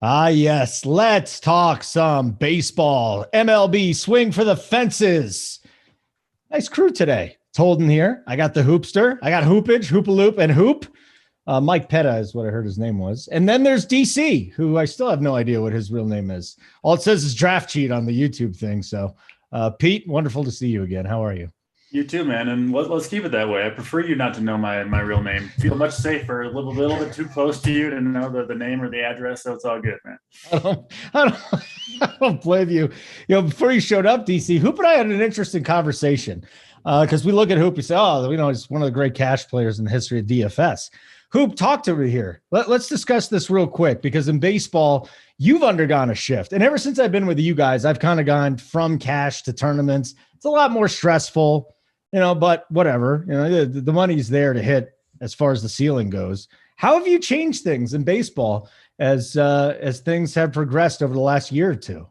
Ah, yes. Let's talk some baseball. MLB swing for the fences. Nice crew today. It's Holden here. I got the hoopster. I got hoopage, hoopaloop, and hoop. Mike Petta is what I heard his name was. And then there's DC, who I still have no idea what his real name is. All it says is draft cheat on the YouTube thing. So, Pete, wonderful to see you again. How are you? You too, man. And let's keep it that way. I prefer you not to know my real name. Feel much safer, a little bit too close to you to know the name or the address. So it's all good, man. I don't blame you. Before you showed up, DC, Hoop and I had an interesting conversation because we look at Hoop, we say, he's one of the great cash players in the history of DFS. Hoop, talk to me here. Let's discuss this real quick because in baseball, you've undergone a shift. And ever since I've been with you guys, I've kind of gone from cash to tournaments. It's a lot more stressful, but whatever. The money's there to hit as far as the ceiling goes. How have you changed things in baseball as things have progressed over the last year or two?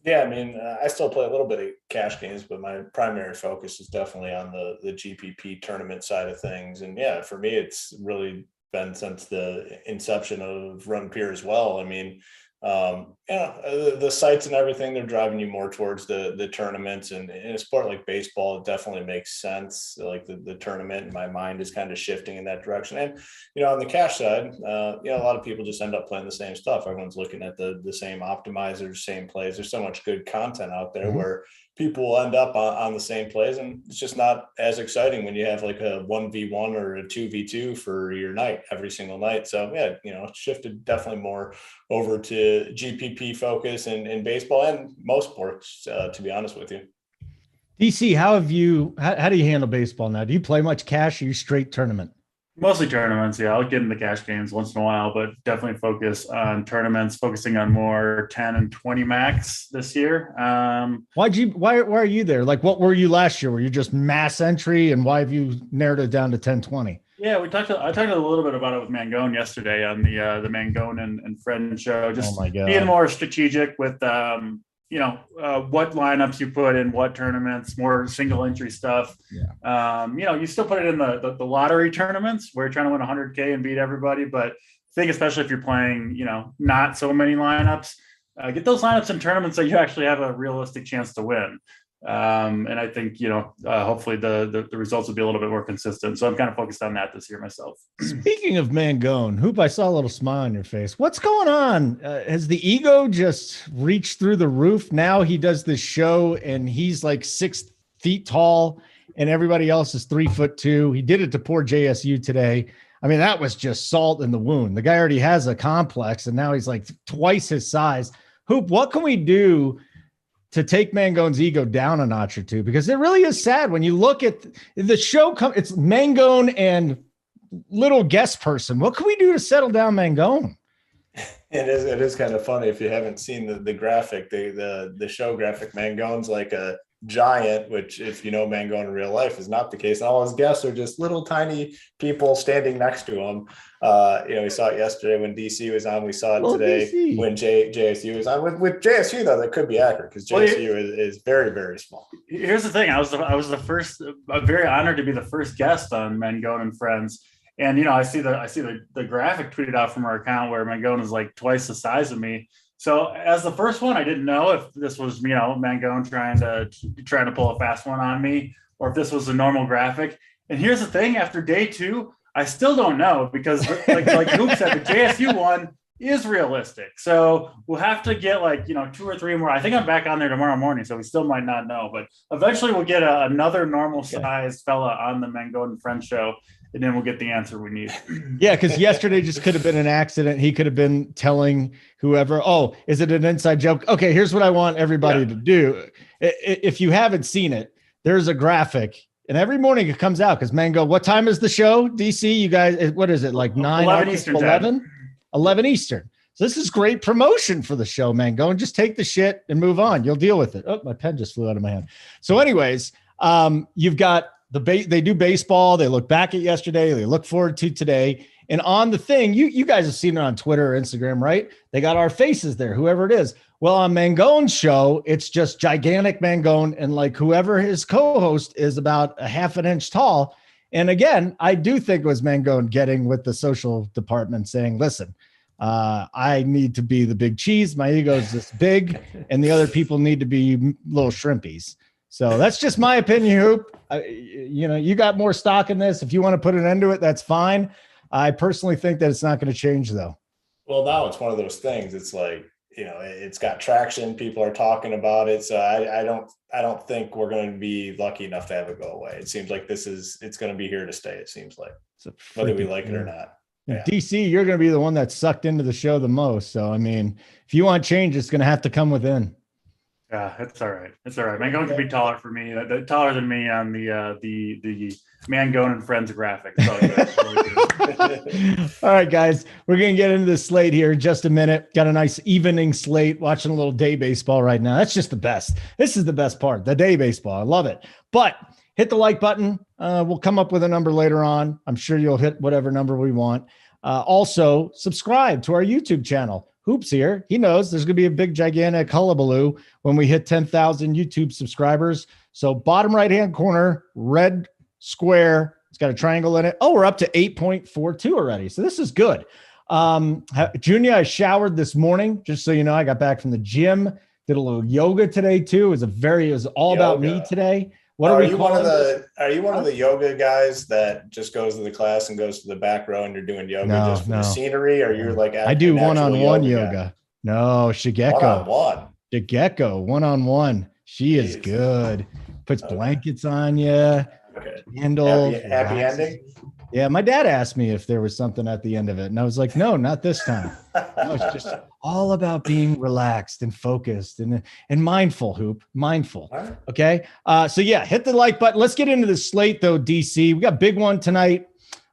Yeah, I still play a little bit of cash games, but my primary focus is definitely on the GPP tournament side of things. And yeah, for me, it's really been since the inception of Run Peer as well. The sites and everything, they're driving you more towards the tournaments, and in a sport like baseball, it definitely makes sense. Like the tournament in my mind is kind of shifting in that direction. And, on the cash side, a lot of people just end up playing the same stuff. Everyone's looking at the same optimizers, same plays. There's so much good content out there where people will end up on the same plays, and it's just not as exciting when you have like a 1v1 or a 2v2 for your night every single night. So yeah, it's shifted definitely more over to GPP focus in baseball and most sports, to be honest with you. DC, how do you handle baseball now? Do you play much cash or you straight tournament? Mostly tournaments. Yeah, I'll get into cash games once in a while, but definitely focus on tournaments, focusing on more 10 and 20 max this year. Why are you there? Like, what were you last year? Were you just mass entry, and why have you narrowed it down to 10, 20? Yeah, I talked a little bit about it with Mangone yesterday on the Mangone and Friend show. Just being more strategic with what lineups you put in what tournaments, more single entry stuff. Yeah. You still put it in the lottery tournaments where you're trying to win 100K and beat everybody. But I think especially if you're playing, not so many lineups, get those lineups in tournaments so you actually have a realistic chance to win. And I think, hopefully the results will be a little bit more consistent. So I'm kind of focused on that this year myself. Speaking of Mangone, Hoop, I saw a little smile on your face. What's going on? Has the ego just reached through the roof? Now he does this show and he's like 6 feet tall and everybody else is 3'2". He did it to poor JSU today. That was just salt in the wound. The guy already has a complex and now he's like twice his size. Hoop, what can we do to take Mangone's ego down a notch or two? Because it really is sad when you look at the show. It's Mangone and little guest person. What can we do to settle down Mangone? It is kind of funny if you haven't seen the graphic, the show graphic. Mangone's like a giant, which if you know Mangone in real life is not the case. And all his guests are just little tiny people standing next to him. We saw it yesterday when DC was on. We saw it today DC. When JSU was on. With JSU though, that could be accurate because JSU is very, very small. Here's the thing: I was the first. I'm very honored to be the first guest on Mangone and Friends. And I see the graphic tweeted out from our account where Mangone is like twice the size of me. So as the first one, I didn't know if this was, Mangone trying to pull a fast one on me, or if this was a normal graphic. And here's the thing: after day 2, I still don't know because, like Hoop said, the JSU one is realistic. So we'll have to get 2 or 3 more. I think I'm back on there tomorrow morning, so we still might not know. But eventually, we'll get another normal sized fella on the Mangone and Friends show. And then we'll get the answer we need. Yeah, because yesterday just could have been an accident. He could have been telling whoever, oh, is it an inside joke? Okay, here's what I want everybody to do. If you haven't seen it, there's a graphic. And every morning it comes out because Mango, what time is the show, DC? You guys, what is it, like 9? 11 Eastern. 11 Eastern. So this is great promotion for the show, Mango. And just take the shit and move on. You'll deal with it. Oh, my pen just flew out of my hand. So anyways, you've got they do baseball. They look back at yesterday. They look forward to today. And on the thing, you guys have seen it on Twitter or Instagram, right? They got our faces there, whoever it is. Well, on Mangone's show, it's just gigantic Mangone, and like whoever his co-host is about a half an inch tall. And again, I do think it was Mangone getting with the social department saying, listen, I need to be the big cheese. My ego is this big, and the other people need to be little shrimpies. So that's just my opinion, Hoop. You got more stock in this. If you want to put an end to it, that's fine. I personally think that it's not going to change, though. Well, now it's one of those things. It's like, it's got traction. People are talking about it. So I don't think we're going to be lucky enough to have it go away. It seems like it's going to be here to stay. It seems like, whether we like it or not. Yeah. DC, you're going to be the one that's sucked into the show the most. So, I mean, if you want change, it's going to have to come within. Yeah, it's all right. It's all right. Mangone can be taller for me. Taller than me on the Mangone and Friends graphic. All right, guys, we're going to get into the slate here in just a minute. Got a nice evening slate, watching a little day baseball right now. That's just the best. This is the best part, the day baseball. I love it. But hit the like button. We'll come up with a number later on. I'm sure you'll hit whatever number we want. Also, subscribe to our YouTube channel. Hoops here. He knows there's going to be a big, gigantic hullabaloo when we hit 10,000 YouTube subscribers. So bottom right-hand corner, red square. It's got a triangle in it. Oh, we're up to 8.42 already. So this is good. Junior, I showered this morning, just so you know. I got back from the gym, did a little yoga today too. It was all about me today. Are you one of the yoga guys that just goes to the class and goes to the back row and you're doing yoga just for the scenery? Or you're like, I do one-on-one yoga. No, Shigeko. One-on-one. Shigeko, one-on-one. She is good. Puts blankets on you. Okay. Handle. Happy ending? Yeah, my dad asked me if there was something at the end of it. And I was like, no, not this time. No, it's just all about being relaxed and focused and mindful, Hoop. Mindful. Right. Okay. So yeah, hit the like button. Let's get into the slate though, DC. We got a big one tonight.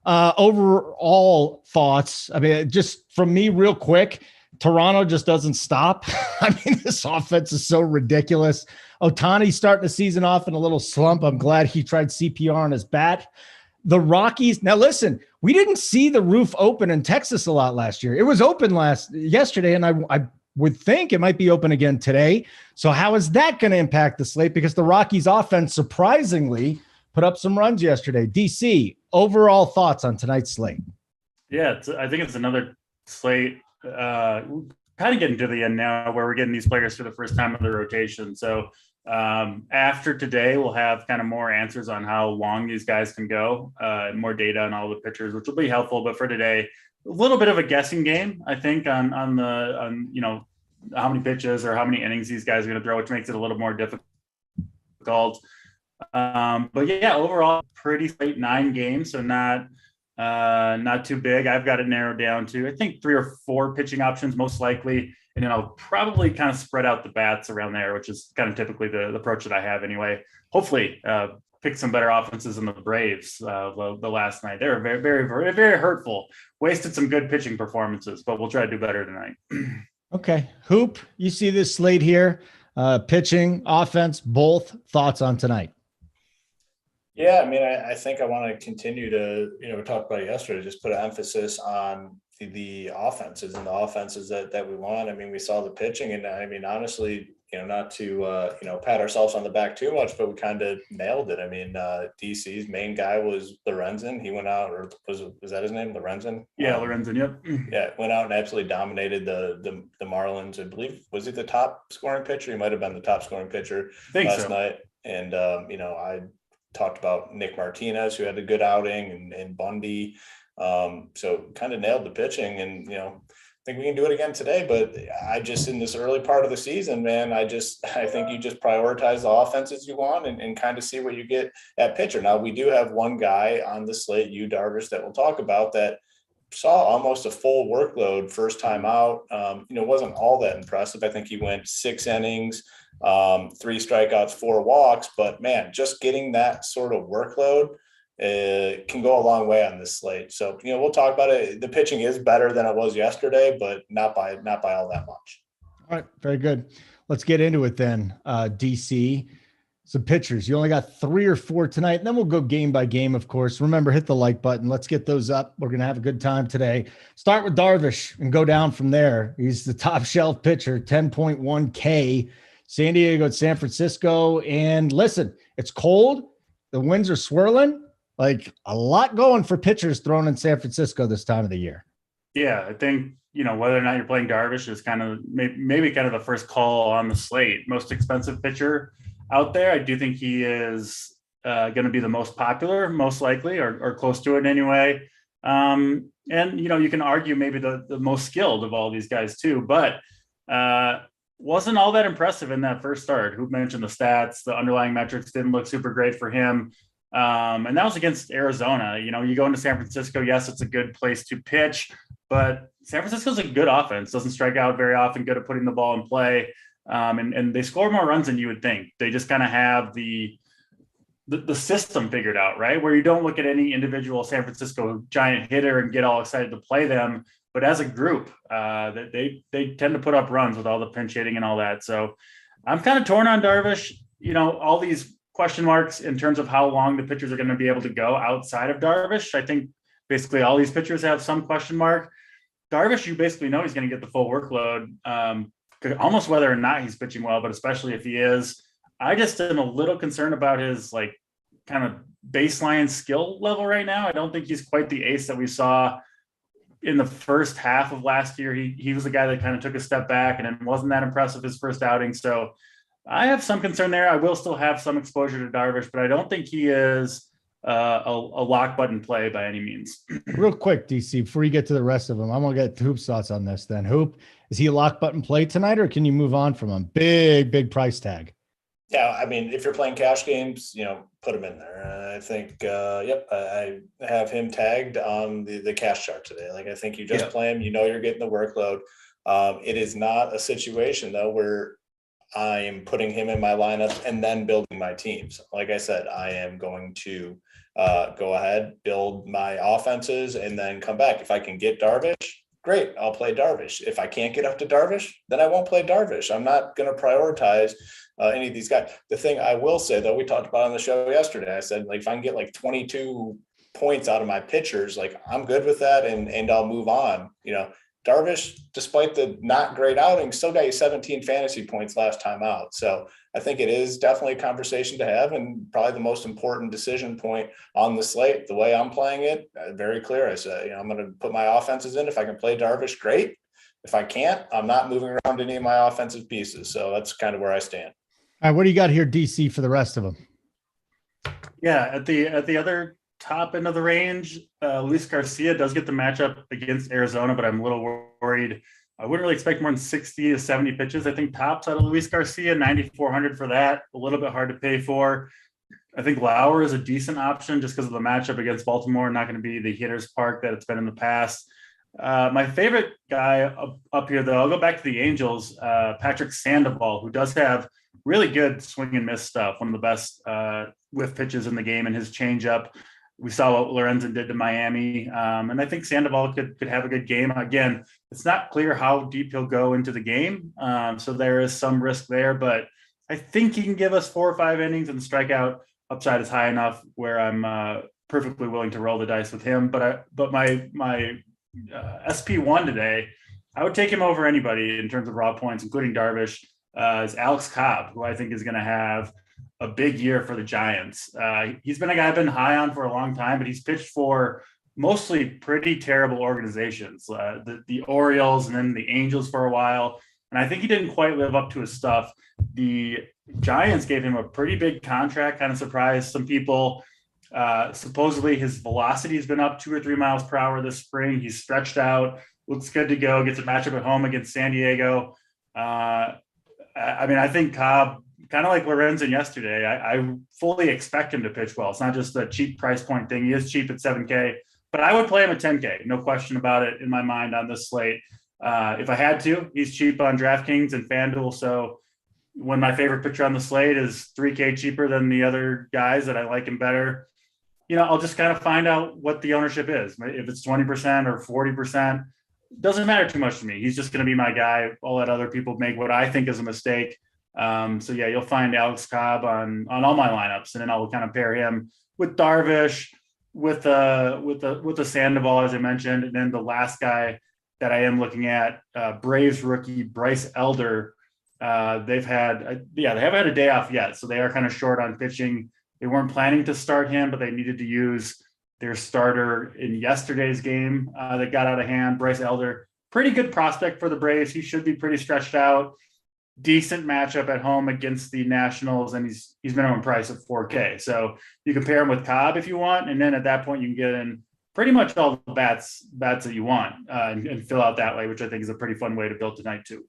Overall thoughts. I mean, just from me real quick, Toronto just doesn't stop. I mean, this offense is so ridiculous. Ohtani's starting the season off in a little slump. I'm glad he tried CPR on his bat. The Rockies. Now, listen, we didn't see the roof open in Texas a lot last year. It was open yesterday, and I would think it might be open again today. So how is that going to impact the slate? Because the Rockies offense surprisingly put up some runs yesterday. DC, overall thoughts on tonight's slate? Yeah, I think it's another slate kind of getting to the end now where we're getting these players for the first time in the rotation. So after today, we'll have kind of more answers on how long these guys can go, more data on all the pitchers, which will be helpful. But for today, a little bit of a guessing game, I think, on how many pitches or how many innings these guys are going to throw, which makes it a little more difficult. But yeah, overall, pretty late 9 games, so not too big. I've got it narrowed down to, I think, 3 or 4 pitching options, most likely. And then I'll probably kind of spread out the bats around there, which is kind of typically the approach that I have anyway. Hopefully pick some better offenses than the Braves the last night. They were very, very, very, very hurtful. Wasted some good pitching performances, but we'll try to do better tonight. Okay. Hoop, you see this slate here, pitching, offense, both. Thoughts on tonight? Yeah, I mean, I think I want to continue to, we talked about it yesterday, just put an emphasis on the offenses and the offenses that we want. I mean, we saw the pitching, and I mean, honestly, not to, pat ourselves on the back too much, but we kind of nailed it. I mean, DC's main guy was Lorenzen. He went out, or was that his name? Lorenzen? Yeah, Lorenzen. Yep. Yeah. Went out and absolutely dominated the Marlins. I believe, was he the top scoring pitcher? He might've been the top scoring pitcher last night. And, I talked about Nick Martinez, who had a good outing, and Bundy. So kind of nailed the pitching, and, I think we can do it again today, but I just, in this early part of the season, man, I think you just prioritize the offenses you want and kind of see what you get at pitcher. Now, we do have one guy on the slate, Yu Darvish, that we'll talk about, that saw almost a full workload first time out. Wasn't all that impressive. I think he went 6 innings, 3 strikeouts, 4 walks, but man, just getting that sort of workload can go a long way on this slate. So, we'll talk about it. The pitching is better than it was yesterday, but not by all that much. All right. Very good. Let's get into it then. DC, some pitchers. You only got 3 or 4 tonight, and then we'll go game by game, of course. Remember, hit the like button. Let's get those up. We're going to have a good time today. Start with Darvish and go down from there. He's the top shelf pitcher, 10.1 K. San Diego at San Francisco. And listen, it's cold. The winds are swirling. Like, a lot going for pitchers thrown in San Francisco this time of the year. Yeah, I think whether or not you're playing Darvish is kind of maybe kind of the first call on the slate. Most expensive pitcher out there. I do think he is going to be the most popular, most likely, or close to it anyway. And, you can argue maybe the most skilled of all these guys too, but wasn't all that impressive in that first start. Who mentioned the stats? The underlying metrics didn't look super great for him. And that was against Arizona. You go into San Francisco, yes, it's a good place to pitch, but San Francisco's a good offense, doesn't strike out very often, good at putting the ball in play. And they score more runs than you would think. They just kind of have the system figured out, right? Where you don't look at any individual San Francisco Giant hitter and get all excited to play them. But as a group, they tend to put up runs with all the pinch hitting and all that. So I'm kind of torn on Darvish. All these question marks in terms of how long the pitchers are going to be able to go outside of Darvish. I think basically all these pitchers have some question mark. Darvish, you basically know he's going to get the full workload, almost whether or not he's pitching well, but especially if he is. I just am a little concerned about his kind of baseline skill level right now. I don't think he's quite the ace that we saw in the first half of last year. He was the guy that kind of took a step back and it wasn't that impressive his first outing. So I have some concern there. I will still have some exposure to Darvish, but I don't think he is a lock button play by any means. Real quick, DC, before you get to the rest of them, I'm going to get Hoop's thoughts on this then. Hoop, is he a lock button play tonight or can you move on from him? Big price tag. Yeah, I mean, if you're playing cash games, put him in there. I think, I have him tagged on the cash chart today. I think you just play him, you're getting the workload. It is not a situation, though, where I am putting him in my lineup and then building my teams. Like I said, I am going to go ahead, build my offenses, and then come back. If I can get Darvish, great, I'll play Darvish. If I can't get up to Darvish, then I won't play Darvish. I'm not going to prioritize any of these guys. The thing I will say, though, we talked about on the show yesterday, I said, if I can get 22 points out of my pitchers, I'm good with that and I'll move on. Darvish, despite the not great outing, still got you 17 fantasy points last time out. So I think it is definitely a conversation to have and probably the most important decision point on the slate. The way I'm playing it, very clear. I said, I'm going to put my offenses in. If I can play Darvish, great. If I can't, I'm not moving around any of my offensive pieces. So that's kind of where I stand. All right, what do you got here, DC, for the rest of them? Yeah, at the other top end of the range, Luis Garcia does get the matchup against Arizona, but I'm a little worried. I wouldn't really expect more than 60 to 70 pitches. I think tops out of Luis Garcia, 9,400 for that. A little bit hard to pay for. I think Lauer is a decent option just because of the matchup against Baltimore. Not going to be the hitter's park that it's been in the past. My favorite guy up here, though, I'll go back to the Angels, Patrick Sandoval, who does have really good swing and miss stuff. One of the best whiff pitches in the game, and his changeup. We saw what Lorenzen did to Miami. And I think Sandoval could have a good game. Again, it's not clear how deep he'll go into the game. So there is some risk there, but I think he can give us 4 or 5 innings, and the strikeout upside is high enough where I'm perfectly willing to roll the dice with him. But my SP1 today, I would take him over anybody in terms of raw points, including Darvish, is Alex Cobb, who I think is going to have a big year for the Giants. He's been a guy I've been high on for a long time, but he's pitched for mostly pretty terrible organizations, the Orioles and then the Angels for a while. And I think he didn't quite live up to his stuff. The Giants gave him a pretty big contract, kind of surprised some people. Supposedly his velocity has been up 2 or 3 miles per hour this spring. He's stretched out, looks good to go, gets a matchup at home against San Diego. I think Cobb, kind of like Lorenzen yesterday, I fully expect him to pitch well. It's not just a cheap price point thing. He is cheap at $7K, but I would play him at $10K. No question about it in my mind on this slate. If I had to, he's cheap on DraftKings and FanDuel. So when my favorite pitcher on the slate is $3K cheaper than the other guys that I like him better, I'll just kind of find out what the ownership is. If it's 20% or 40%, doesn't matter too much to me. He's just going to be my guy. I'll let other people make what I think is a mistake. So yeah, you'll find Alex Cobb on all my lineups, and then I'll kind of pair him with Darvish, with the Sandoval, as I mentioned, and then the last guy that I am looking at, Braves rookie Bryce Elder. They haven't had a day off yet, so they are kind of short on pitching. They weren't planning to start him, but they needed to use their starter in yesterday's game that got out of hand. Bryce Elder pretty good prospect for the Braves. He should be pretty stretched out. Decent matchup at home against the Nationals, and he's minimum price of 4K. So you compare him with Cobb if you want, and then at that point you can get in pretty much all the bats that you want and fill out that way, which I think is a pretty fun way to build tonight too.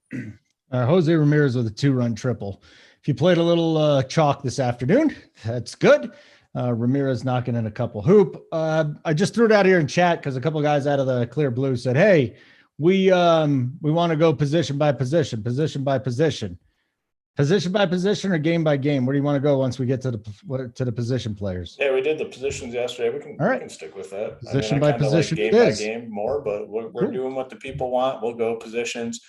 Jose Ramirez with a 2-run triple. If you played a little chalk this afternoon, that's good. Ramirez knocking in a couple hoop. I just threw it out here in chat because a couple of guys out of the clear blue said, hey, we want to go position by position by position or game by game. Where do you want to go once we get to the position players? Yeah, we did the positions yesterday. We can stick with that. Position by position, like game by game more, but we're doing what the people want. We'll go positions.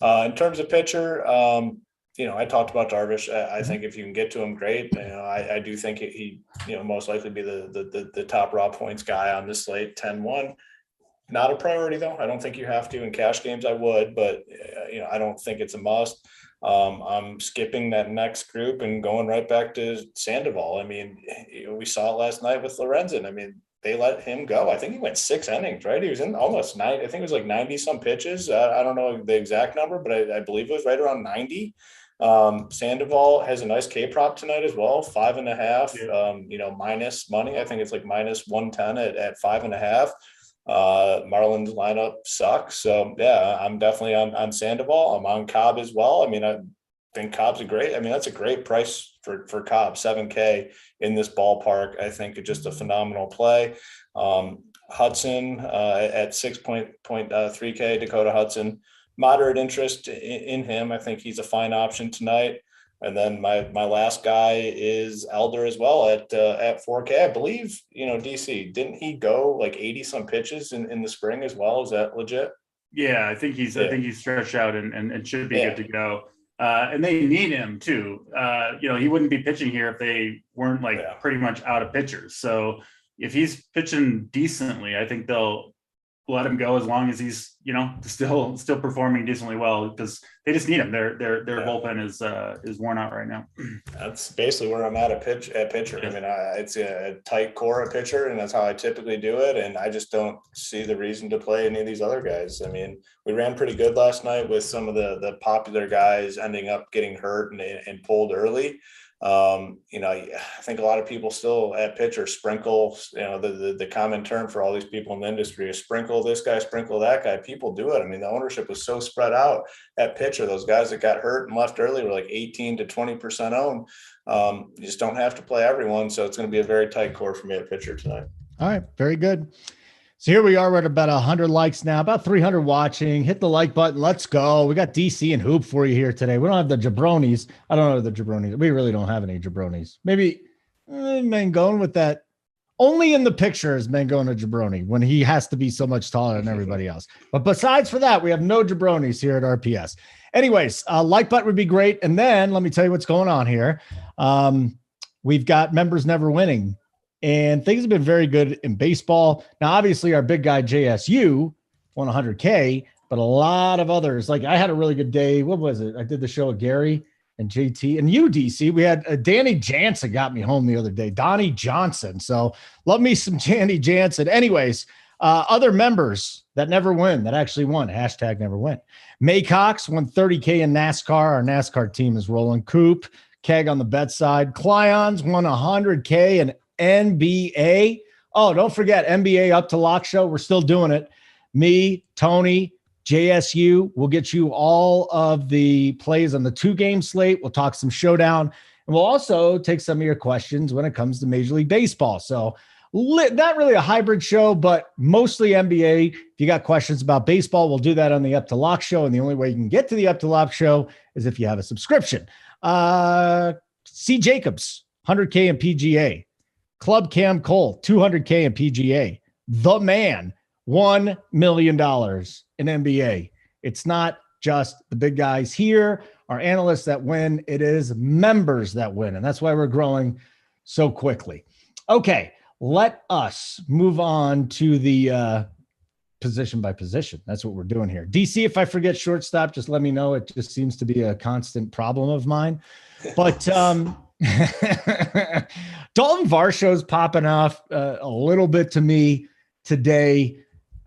In terms of pitcher, I talked about Darvish. I think if you can get to him, great. I do think he most likely be the top raw points guy on this slate. 10-1. Not a priority though. I don't think you have to in cash games. I would, but I don't think it's a must. I'm skipping that next group and going right back to Sandoval. I mean, we saw it last night with Lorenzen. I mean, they let him go. I think he went 6 innings, right? He was in almost 9. I think it was like 90 some pitches. I don't know the exact number, but I believe it was right around 90. Sandoval has a nice K prop tonight as well. 5.5, minus money. I think it's like minus 110 at 5.5. Marlins lineup sucks. So yeah, I'm definitely on Sandoval. I'm on Cobb as well. I mean, I think Cobb's that's a great price for Cobb, 7K in this ballpark. I think it's just a phenomenal play. Hudson at 6.3K, Dakota Hudson, moderate interest in him. I think he's a fine option tonight. And then my last guy is Elder as well at 4K. I believe, DC, didn't he go like 80 some pitches in the spring as well? Is that legit? Yeah, I think he's stretched out and should be good to go. And they need him too. He wouldn't be pitching here if they weren't pretty much out of pitchers. So if he's pitching decently, I think they'll let him go as long as he's still performing decently well, because they just need him. Their bullpen is worn out right now. That's basically where I'm at pitcher. I mean, it's a tight core at pitcher, and that's how I typically do it. And I just don't see the reason to play any of these other guys. I mean, we ran pretty good last night with some of the popular guys ending up getting hurt and pulled early. I think a lot of people still at pitcher sprinkle, the common term for all these people in the industry is sprinkle this guy, sprinkle that guy. People do it. I mean, the ownership was so spread out at pitcher. Those guys that got hurt and left early were like 18 to 20% owned. You just don't have to play everyone. So it's going to be a very tight core for me at pitcher tonight. All right. Very good. So here we are. We're at about 100 likes now, about 300 watching. Hit the like button. Let's go. We got DC and Hoop for you here today. We don't have the jabronis. I don't know the jabronis. We really don't have any jabronis. Maybe Mangone with that. Only in the picture is Mangone a jabroni when he has to be so much taller than everybody else. But besides for that, we have no jabronis here at RPS. Anyways, like button would be great. And then let me tell you what's going on here. We've got members never winning. And things have been very good in baseball. Now, obviously, our big guy, JSU, won 100K, but a lot of others. Like, I had a really good day. What was it? I did the show with Gary and JT and you, DC. We had Danny Jansen got me home the other day. Donnie Johnson. So, love me some Danny Jansen. Anyways, other members that never win, that actually won. Hashtag never win. May Cox won 30K in NASCAR. Our NASCAR team is rolling. Coop, Keg on the bet side. Clyons won 100K and NBA. Oh, don't forget NBA up to lock show. We're still doing it. Me, Tony, JSU. We'll get you all of the plays on the 2-game slate. We'll talk some Showdown, and we'll also take some of your questions when it comes to Major League Baseball. So not really a hybrid show, but mostly NBA. If you got questions about baseball, we'll do that on the Up to Lock show. And the only way you can get to the Up to Lock show is if you have a subscription. C. Jacobs, 100K in PGA. Club Cam Cole, 200K in PGA. The man, $1 million in NBA. It's not just the big guys here, our analysts that win. It is members that win. And that's why we're growing so quickly. Okay, let us move on to the position by position. That's what we're doing here. DC, if I forget shortstop, just let me know. It just seems to be a constant problem of mine. But Dalton Varsho's popping off a little bit to me today.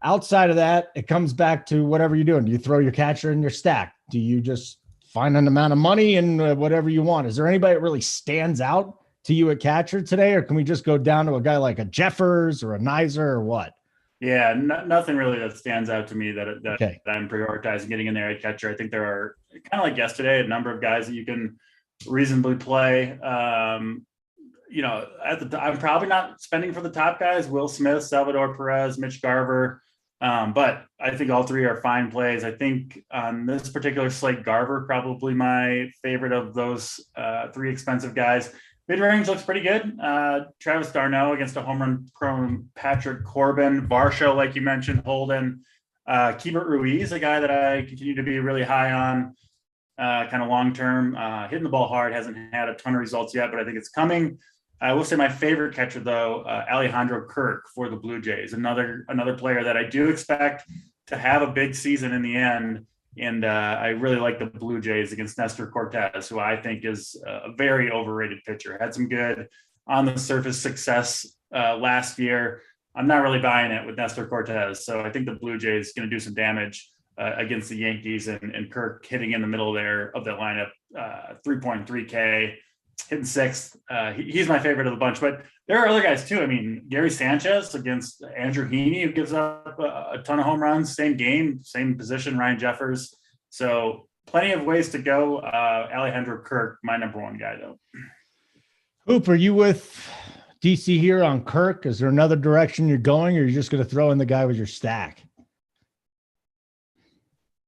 outside of that, it comes back to whatever you're doing. Do you throw your catcher in your stack? Do you just find an amount of money and whatever you want? Is there anybody that really stands out to you at catcher today? Or can we just go down to a guy like a Jeffers or a Nizer or what? Yeah, nothing really that stands out to me that Okay. I'm prioritizing getting in there at catcher. I think there are, kind of like yesterday, a number of guys that you can reasonably play. I'm probably not spending for the top guys: Will Smith, Salvador Perez, Mitch Garver. But I think all three are fine plays. I think on this particular slate, Garver probably my favorite of those three expensive guys. Mid-range looks pretty good. Travis d'Arnaud against a home run prone Patrick Corbin. Varsho, like you mentioned, Holden. Keibert Ruiz, a guy that I continue to be really high on, kind of long-term. Hitting the ball hard, hasn't had a ton of results yet, but I think it's coming. I will say my favorite catcher, though, Alejandro Kirk for the Blue Jays. Another player that I do expect to have a big season in the end. And I really like the Blue Jays against Nestor Cortez, who I think is a very overrated pitcher. Had some good on-the-surface success last year. I'm not really buying it with Nestor Cortez. So I think the Blue Jays is going to do some damage against the Yankees, and Kirk hitting in the middle there of that lineup, 3.3K. Hitting sixth. He's my favorite of the bunch, but there are other guys too. I mean, Gary Sanchez against Andrew Heaney, who gives up a ton of home runs, same game, same position, Ryan Jeffers. So plenty of ways to go. Alejandro Kirk, my number one guy though. Hoop, are you with DC here on Kirk? Is there another direction you're going, or are you just going to throw in the guy with your stack?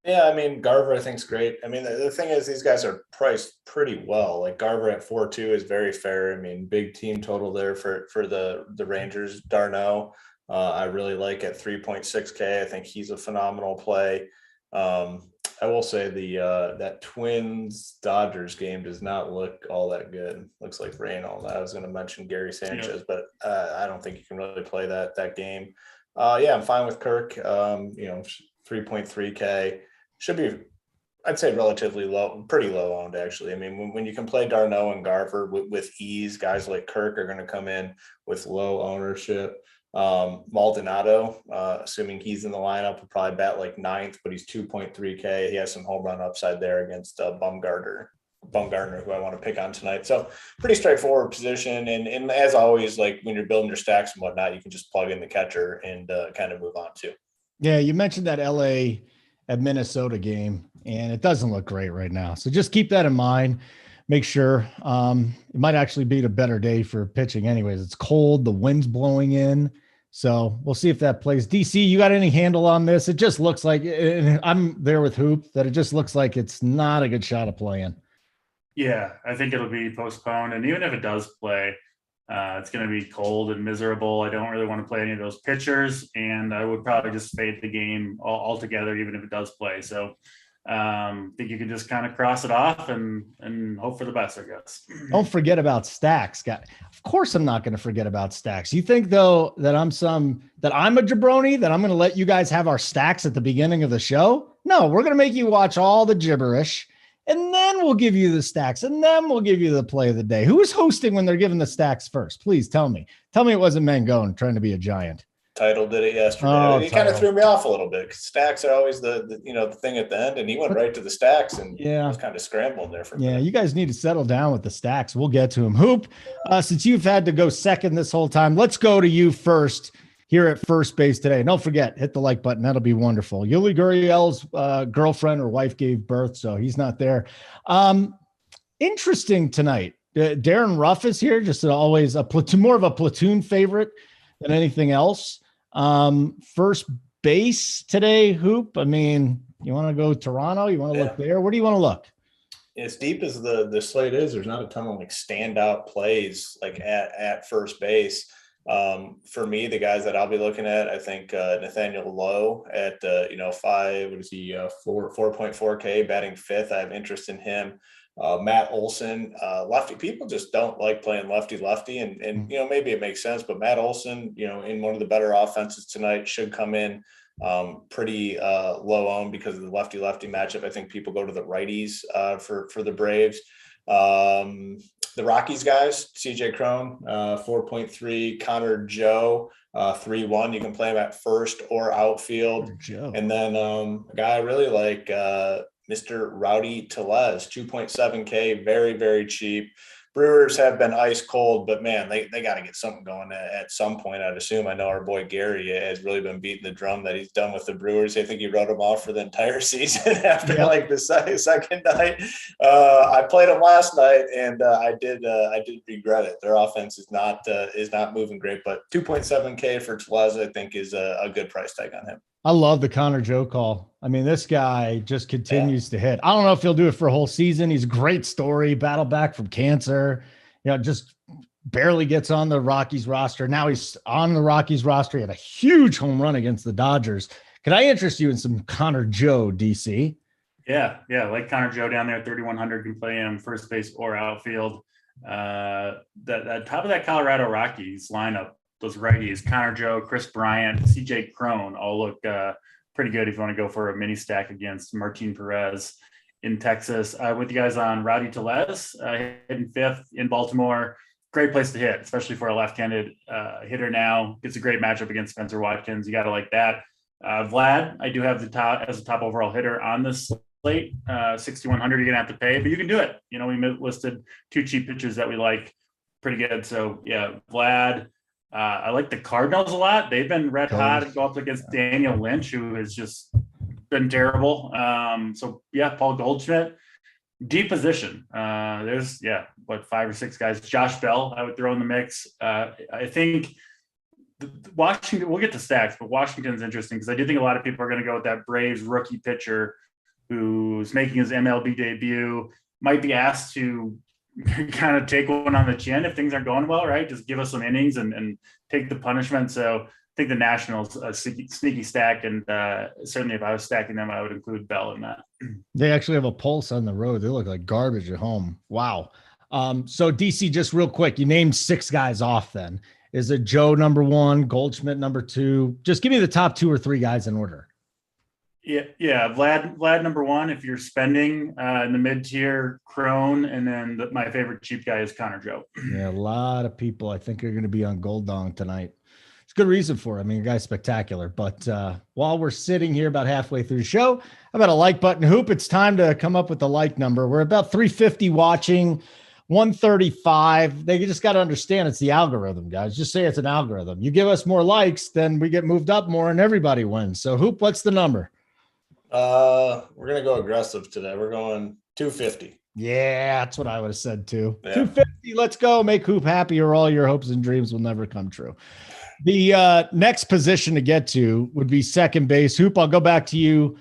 Yeah, I mean, Garver I think is great. I mean, the thing is, these guys are priced pretty well. Like Garver at 4.2 is very fair. I mean, big team total there for the Rangers. d'Arnaud, I really like at 3.6K. I think he's a phenomenal play. I will say that Twins Dodgers game does not look all that good. Looks like rain all that. I was going to mention Gary Sanchez, but I don't think you can really play that game. Yeah, I'm fine with Kirk. 3.3K. Should be, I'd say, relatively low, pretty low owned, actually. I mean, when you can play d'Arnaud and Garver with ease, guys like Kirk are going to come in with low ownership. Maldonado, assuming he's in the lineup, will probably bat like ninth, but he's 2.3K. He has some home run upside there against Bumgarner, who I want to pick on tonight. So pretty straightforward position. And as always, like when you're building your stacks and whatnot, you can just plug in the catcher and kind of move on too. Yeah, you mentioned that LA at Minnesota game, and it doesn't look great right now. So just keep that in mind. Make sure it might actually be a better day for pitching anyways. It's cold, the wind's blowing in. So we'll see if that plays. DC, you got any handle on this? It just looks like, and I'm there with Hoop, that it just looks like it's not a good shot of playing. Yeah, I think it'll be postponed. And even if it does play, it's going to be cold and miserable. I don't really want to play any of those pitchers, and I would probably just fade the game altogether, even if it does play. So I think you can just kind of cross it off and hope for the best, I guess. Don't forget about stacks, guy. Of course, I'm not going to forget about stacks. You think though that I'm a jabroni, that I'm going to let you guys have our stacks at the beginning of the show? No, we're going to make you watch all the gibberish. And then we'll give you the stacks, and then we'll give you the play of the day. Who is hosting when they're giving the stacks first? Please tell me. Tell me it wasn't Mangone trying to be a giant. Title did it yesterday. Oh, it kind of threw me off a little bit. Stacks are always the thing at the end, and he went right to the stacks, and I was kind of scrambling there for a minute. You guys need to settle down with the stacks. We'll get to him. Hoop, since you've had to go second this whole time, let's go to you first here at first base today. And don't forget, hit the like button. That'll be wonderful. Yuli Gurriel's girlfriend or wife gave birth, so he's not there. Interesting tonight. Darren Ruff is here, just always more of a platoon favorite than anything else. First base today, Hoop. I mean, you want to go Toronto? You want to look there? Where do you want to look? As deep as the slate is, there's not a ton of like standout plays like at first base. For me, the guys that I'll be looking at, I think Nathaniel Lowe at 4.4K batting fifth. I have interest in him. Matt Olson, lefty. People just don't like playing lefty, and maybe it makes sense, but Matt Olson, in one of the better offenses tonight, should come in pretty low owned because of the lefty matchup. I think people go to the righties for the Braves. The Rockies guys, CJ Cron, 4.3, Connor Joe, 3-1. You can play him at first or outfield. And then a guy I really like, Mr. Rowdy Tellez, 2.7K, very, very cheap. Brewers have been ice cold, but man, they got to get something going at some point, I'd assume. I know our boy Gary has really been beating the drum that he's done with the Brewers. I think he wrote them off for the entire season after like the second night. I played them last night, and I did regret it. Their offense is not moving great, but 2.7K for Tellez, I think, is a good price tag on him. I love the Connor Joe call. I mean, this guy just continues to hit. I don't know if he'll do it for a whole season. He's a great story, battle back from cancer, just barely gets on the Rockies roster. Now he's on the Rockies roster. He had a huge home run against the Dodgers. Could I interest you in some Connor Joe, DC? Yeah. Like Connor Joe down there, 3,100, can play him first base or outfield. That top of that Colorado Rockies lineup, those righties, Connor Joe, Chris Bryant, CJ Cron, all look pretty good if you want to go for a mini stack against Martin Perez in Texas. With you guys on Rowdy Tellez, hitting fifth in Baltimore. Great place to hit, especially for a left-handed hitter now. Gets a great matchup against Spencer Watkins. You got to like that. Vlad, I do have the top as a top overall hitter on this slate. 6,100 you're going to have to pay, but you can do it. We listed two cheap pitchers that we like pretty good. So, yeah, Vlad. I like the Cardinals a lot. They've been red hot. Go up against Daniel Lynch, who has just been terrible. Paul Goldschmidt, deep position. There's 5 or 6 guys. Josh Bell, I would throw in the mix. I think Washington. We'll get to stacks, but Washington's interesting because I do think a lot of people are going to go with that Braves rookie pitcher who's making his MLB debut. Might be asked to kind of take one on the chin if things aren't going well, right? Just give us some innings and take the punishment. So I think the Nationals a sneaky stack, and certainly if I was stacking them, I would include Bell in that. They actually have a pulse on the road. They look like garbage at home. Wow. So DC, just real quick, you named 6 guys off then. Is it Joe number 1, Goldschmidt number 2? Just give me the top 2 or 3 guys in order. Yeah. Vlad number 1. If you're spending in the mid tier, Crone, and then my favorite cheap guy is Connor Joe. Yeah, a lot of people I think are going to be on Gold Dong tonight. It's a good reason for it. I mean, the guy's spectacular. But while we're sitting here about halfway through the show, how about a like button, Hoop? It's time to come up with the like number. We're about 350 watching, 135. They just got to understand it's the algorithm, guys. Just say it's an algorithm. You give us more likes, then we get moved up more, and everybody wins. So, Hoop, what's the number? We're gonna go aggressive today. We're going 250. Yeah, that's what I would have said too. Yeah. 250. Let's go. Make Hoop happy, or all your hopes and dreams will never come true. The next position to get to would be second base. Hoop, I'll go back to you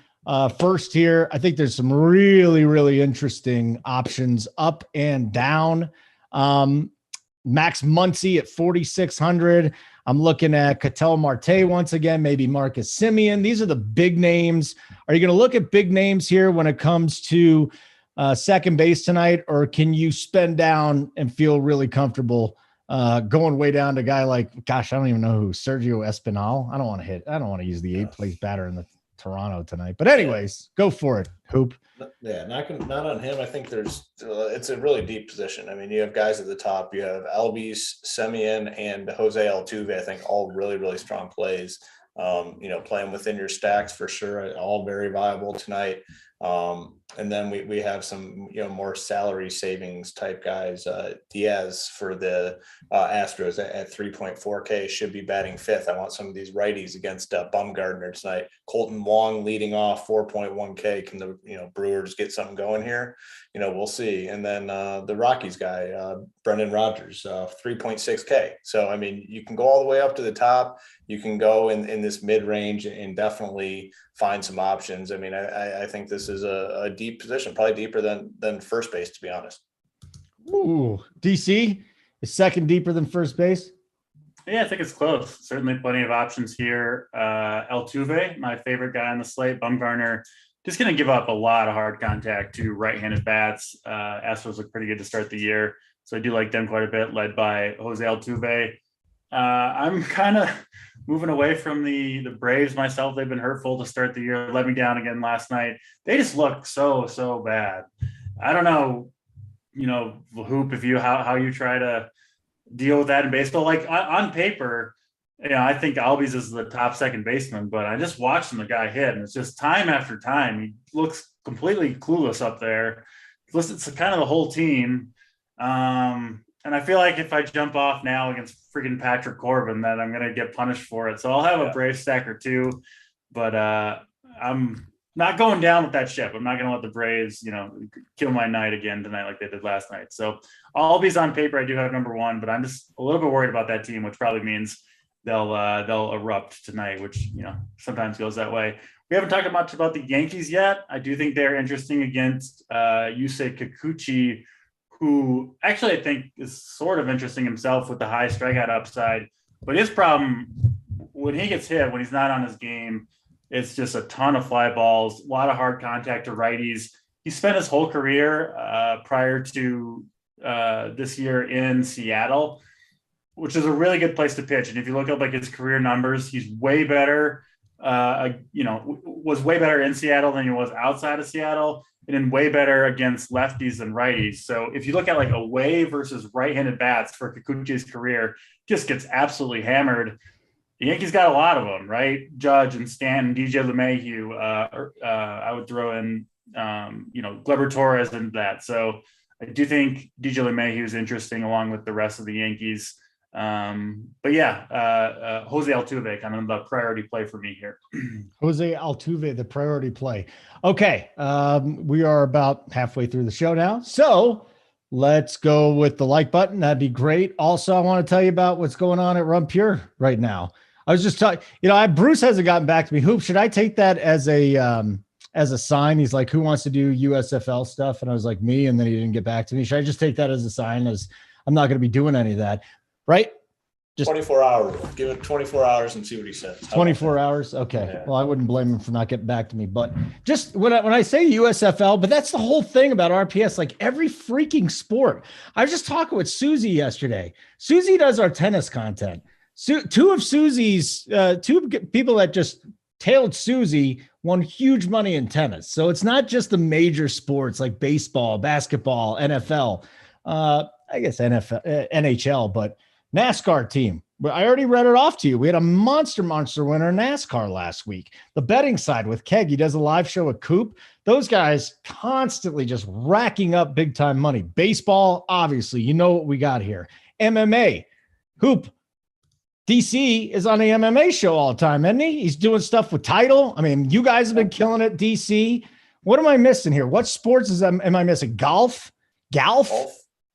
first here. I think there's some really, really interesting options up and down. Max Muncy at 4,600. I'm looking at Ketel Marte once again, maybe Marcus Semien. These are the big names. Are you going to look at big names here when it comes to second base tonight, or can you spend down and feel really comfortable going way down to a guy like, gosh, I don't even know who, Sergio Espinal? I don't want to use the 8th place batter in the Toronto tonight. But anyways, go for it, Hoop. Yeah, not on him. I think it's a really deep position. I mean, you have guys at the top. You have Albies, Semien, and Jose Altuve. I think all really, really strong plays. Playing within your stacks for sure. All very viable tonight. And then we have some, more salary savings type guys. Diaz for the Astros at 3.4K should be batting 5th. I want some of these righties against Bumgarner tonight. Colton Wong leading off 4.1K. Can the Brewers get something going here? We'll see. And then the Rockies guy, Brendan Rodgers, 3.6K. So, I mean, you can go all the way up to the top. You can go in this mid-range and definitely find some options. I mean, I think this is a deep position, probably deeper than first base, to be honest. Ooh, DC is second deeper than first base? Yeah, I think it's close. Certainly plenty of options here. Altuve, my favorite guy on the slate. Bumgarner, just going to give up a lot of hard contact to right-handed bats. Astros look pretty good to start the year, so I do like them quite a bit, led by Jose Altuve. I'm kind of moving away from the Braves myself. They've been hurtful to start the year. Let me down again last night. They just look so bad. I don't know, Hoop, if you how you try to deal with that in baseball. Like on paper, I think Albies is the top second baseman, but I just watching the guy hit, and it's just time after time. He looks completely clueless up there. It's kind of the whole team. And I feel like if I jump off now against freaking Patrick Corbin, that I'm going to get punished for it. So I'll have a Brave stack or two, but I'm not going down with that ship. I'm not going to let the Braves, kill my night again tonight like they did last night. So Albies on paper, I do have number one, but I'm just a little bit worried about that team, which probably means they'll erupt tonight, which sometimes goes that way. We haven't talked much about the Yankees yet. I do think they're interesting against Yusei Kikuchi, who actually I think is sort of interesting himself with the high strikeout upside. But his problem when he gets hit, when he's not on his game, it's just a ton of fly balls, a lot of hard contact to righties. He spent his whole career prior to this year in Seattle, which is a really good place to pitch. And if you look up like his career numbers, he's way better, was way better in Seattle than he was outside of Seattle, and then way better against lefties than righties. So if you look at like away versus right-handed bats for Kikuchi's career, just gets absolutely hammered. The Yankees got a lot of them, right? Judge and Stanton, DJ LeMahieu. I would throw in, Gleyber Torres into that. So I do think DJ LeMahieu is interesting along with the rest of the Yankees. But yeah, Jose Altuve, kind of the priority play for me here. Jose Altuve, the priority play. Okay. We are about halfway through the show now. So let's go with the like button. That'd be great. Also, I want to tell you about what's going on at Run Pure right now. I was just talking, Bruce hasn't gotten back to me. Hoop, should I take that as a sign? He's like, who wants to do USFL stuff? And I was like, me. And then he didn't get back to me. Should I just take that as a sign, as I'm not going to be doing any of that? Right? Just 24 hours. Give it 24 hours and see what he says. 24 hours. Okay. Yeah. Well, I wouldn't blame him for not getting back to me, but just when I say USFL, but that's the whole thing about RPS, like every freaking sport. I was just talking with Susie yesterday. Susie does our tennis content. Two people that just tailed Susie won huge money in tennis. So it's not just the major sports like baseball, basketball, NFL, I guess NHL, but NASCAR team. But I already read it off to you. We had a monster winner in NASCAR last week. The betting side with Keg, he does a live show with Coop. Those guys constantly just racking up big time money. Baseball, obviously, you know what we got here. MMA, Hoop. DC is on the MMA show all the time, isn't he? He's doing stuff with Tidal. I mean, you guys have been killing it, DC. What am I missing here? What sports am I missing? Golf?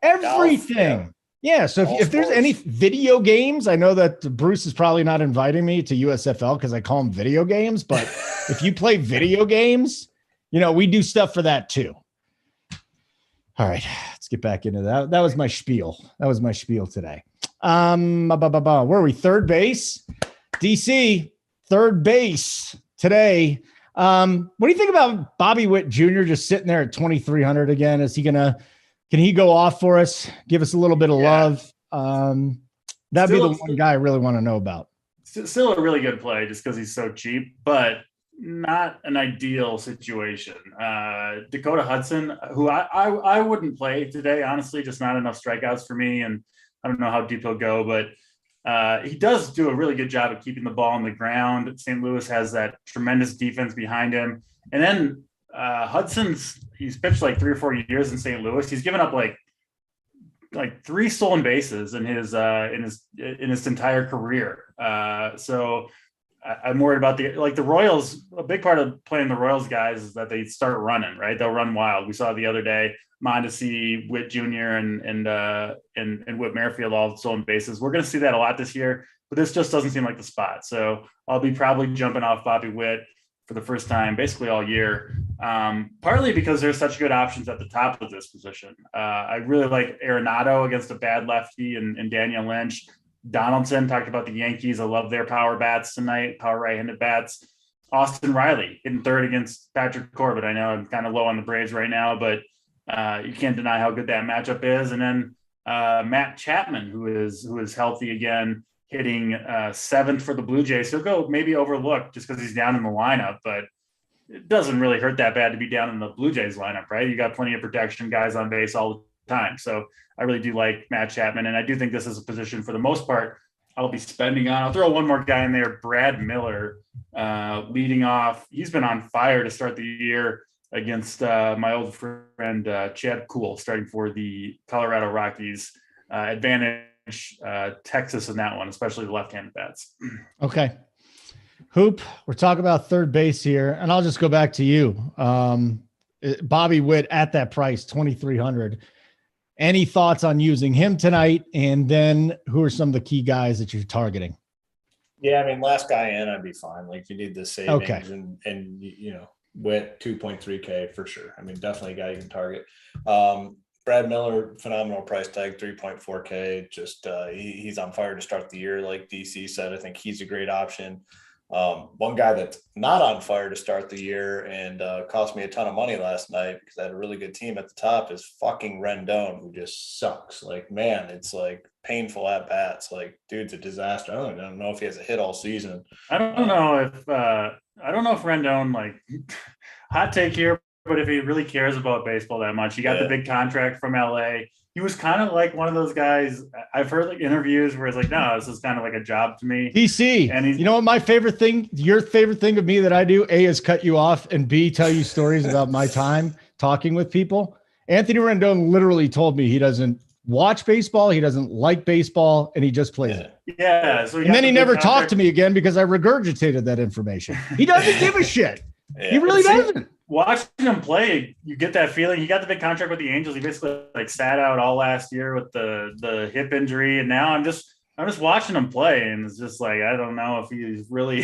Everything. Golf, yeah. So if there's any video games, I know that Bruce is probably not inviting me to USFL because I call them video games. But if you play video games, we do stuff for that too. All right, let's get back into that. That was my spiel. Today. Where are we? Third base, DC, third base today. What do you think about Bobby Witt Jr. just sitting there at 2,300 again? Can he go off for us? Give us a little bit of love. That'd be the one guy I really want to know about. Still a really good play just because he's so cheap, but not an ideal situation. Dakota Hudson, who I wouldn't play today, honestly, just not enough strikeouts for me. And I don't know how deep he'll go, but he does do a really good job of keeping the ball on the ground. St. Louis has that tremendous defense behind him. And then he's pitched like 3 or 4 years in St. Louis. He's given up like 3 stolen bases in his entire career. So I'm worried about the Royals. A big part of playing the Royals guys is that they start running, right? They'll run wild. We saw the other day, Mondesi, Witt Jr. and Whit Merrifield all stolen bases. We're going to see that a lot this year, but this just doesn't seem like the spot. So I'll be probably jumping off Bobby Witt for the first time basically all year, partly because there's such good options at the top of this position. I really like Arenado against a bad lefty and Daniel Lynch. Donaldson, talked about the Yankees. I love their power bats tonight, power right-handed bats. Austin Riley hitting third against Patrick Corbin. I know I'm kind of low on the Braves right now, but you can't deny how good that matchup is. And then Matt Chapman, who is healthy again, hitting 7th for the Blue Jays. He'll go maybe overlooked just because he's down in the lineup, but it doesn't really hurt that bad to be down in the Blue Jays lineup, right? You got plenty of protection, guys on base all the time. So I really do like Matt Chapman, and I do think this is a position for the most part I'll be spending on. I'll throw one more guy in there, Brad Miller, leading off. He's been on fire to start the year against my old friend Chad Kuhl, starting for the Colorado Rockies. Advantage Texas in that one, especially the left-handed bats. Okay. Hoop, we're talking about third base here, and I'll just go back to you. Bobby Witt at that price, 2,300. Any thoughts on using him tonight? And then who are some of the key guys that you're targeting? Yeah, I mean, last guy in, I'd be fine. Like, you need the savings and you know, Witt 2.3K for sure. I mean, definitely a guy you can target. Brad Miller, phenomenal price tag, 3.4K. Just he's on fire to start the year, like DC said. I think he's a great option. One guy that's not on fire to start the year and cost me a ton of money last night because I had a really good team at the top is fucking Rendon, who just sucks. Like, man, it's like painful at bats. Like, dude's a disaster. I don't know if he has a hit all season. I don't know if Rendon, like, hot take here, but if he really cares about baseball that much, he got the big contract from LA. He was kind of like one of those guys. I've heard like interviews where it's like, no, this is kind of like a job to me. DC, and you know what my favorite thing, your favorite thing of me that I do, A, is cut you off, and B, tell you stories about my time talking with people. Anthony Rendon literally told me he doesn't watch baseball, he doesn't like baseball, and he just plays it. Yeah. So and then he never talked to me again because I regurgitated that information. He doesn't give a shit. Yeah. He really doesn't. Watching him play, you get that feeling. He got the big contract with the Angels. He basically like sat out all last year with the hip injury, and now I'm just watching him play, and it's just like I don't know if he's really.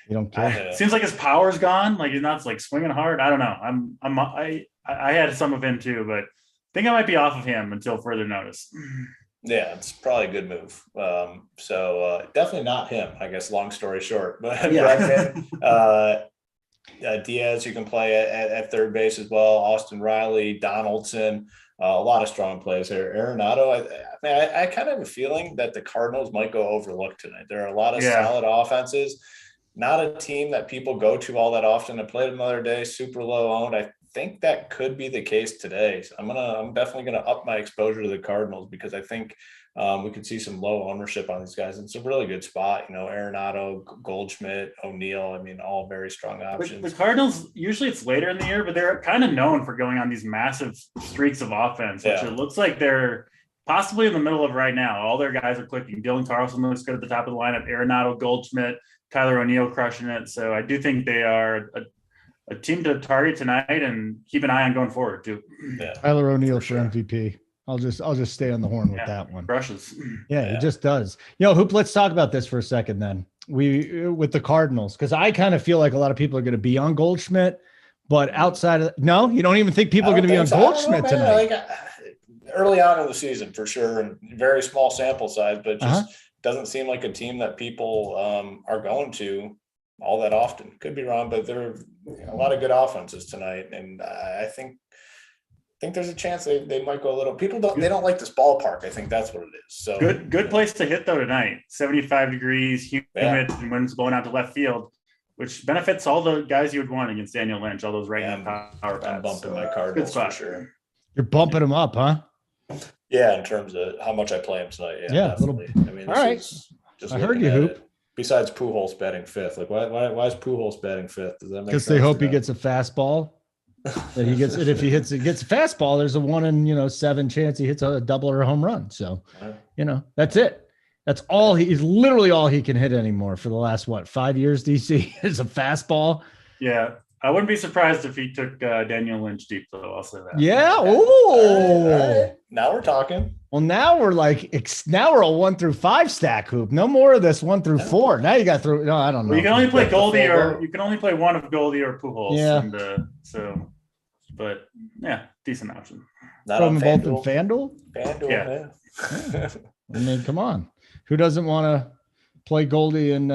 You don't care. Seems like his power's gone. Like he's not like swinging hard. I don't know. I had some of him too, but I think I might be off of him until further notice. Yeah, it's probably a good move. So definitely not him. I guess. Long story short, but yeah. Diaz, you can play at third base as well. Austin Riley, Donaldson, a lot of strong plays here. Arenado, I kind of have a feeling that the Cardinals might go overlooked tonight. There are a lot of solid offenses. Not a team that people go to all that often. I played them the other day, super low owned. I think that could be the case today. So I'm definitely gonna up my exposure to the Cardinals because I think we could see some low ownership on these guys. It's a really good spot. You know, Arenado, Goldschmidt, O'Neill. I mean, all very strong options. The Cardinals, usually it's later in the year, but they're kind of known for going on these massive streaks of offense, which it looks like they're possibly in the middle of right now. All their guys are clicking. Dylan Carlson looks good at the top of the lineup. Arenado, Goldschmidt, Tyler O'Neill crushing it. So I do think they are a team to target tonight and keep an eye on going forward too. Yeah. Tyler O'Neill for MVP. I'll just stay on the horn with that one. Brushes. Yeah, it just does. Hoop, let's talk about this for a second then. With the Cardinals, because I kind of feel like a lot of people are going to be on Goldschmidt, but outside of no, you don't even think people are going to be on Goldschmidt tonight. Like, early on in the season for sure, and very small sample size, but just doesn't seem like a team that people are going to all that often. Could be wrong, but there are a lot of good offenses tonight, and I think there's a chance they might go a little. People don't like this ballpark. I think that's what it is. So good place to hit though tonight. 75 degrees, humid, and wind's blowing out to left field, which benefits all the guys you would want against Daniel Lynch. All those right-hand power bats. I'm bumping my Cardinals for sure. You're bumping them up, huh? Yeah, in terms of how much I play him tonight. Yeah, definitely. I mean, all right. I heard you, Hoop. Besides Pujols batting fifth, like why is Pujols batting fifth? Does that make sense? Because they hope he gets a fastball. That he gets it. If he gets a fastball, there's a 1 in 7 chance he hits a double or a home run. So, that's it. That's all he's literally all he can hit anymore for the last 5 years. DC is a fastball. Yeah, I wouldn't be surprised if he took Daniel Lynch deep, though. I'll say that. Yeah. Oh, right. Now we're talking. Well, now we're a 1 through 5 stack, Hoop. No more of this 1 through 4. Now you got through. No, I don't know. Well, you can only play Goldie, or you can only play one of Goldie or Pujols. Yeah. But yeah, decent option. Not on both in FanDuel. Yeah. I mean, come on. Who doesn't want to play Goldie and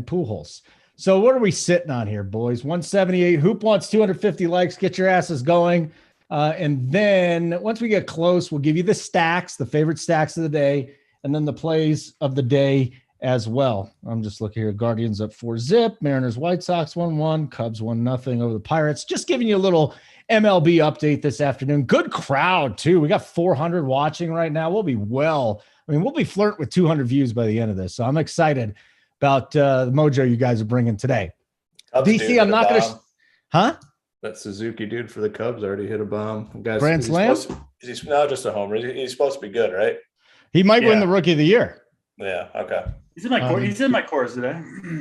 Pujols? So what are we sitting on here, boys? 178. Hoop wants 250 likes. Get your asses going. And then once we get close, we'll give you the stacks, the favorite stacks of the day, and then the plays of the day. as well. I'm just looking here. Guardians up 4-zip. Mariners, White Sox 1-1. Cubs 1-0 over the Pirates. Just giving you a little MLB update this afternoon. Good crowd, too. We got 400 watching right now. We'll be flirting with 200 views by the end of this. So I'm excited about the mojo you guys are bringing today. Cubs DC, I'm not going to. Huh? That Suzuki dude for the Cubs already hit a bomb. Grand slam? He's not just a homer. He's supposed to be good, right? He might win the Rookie of the Year. Yeah. Okay. He's in my course today.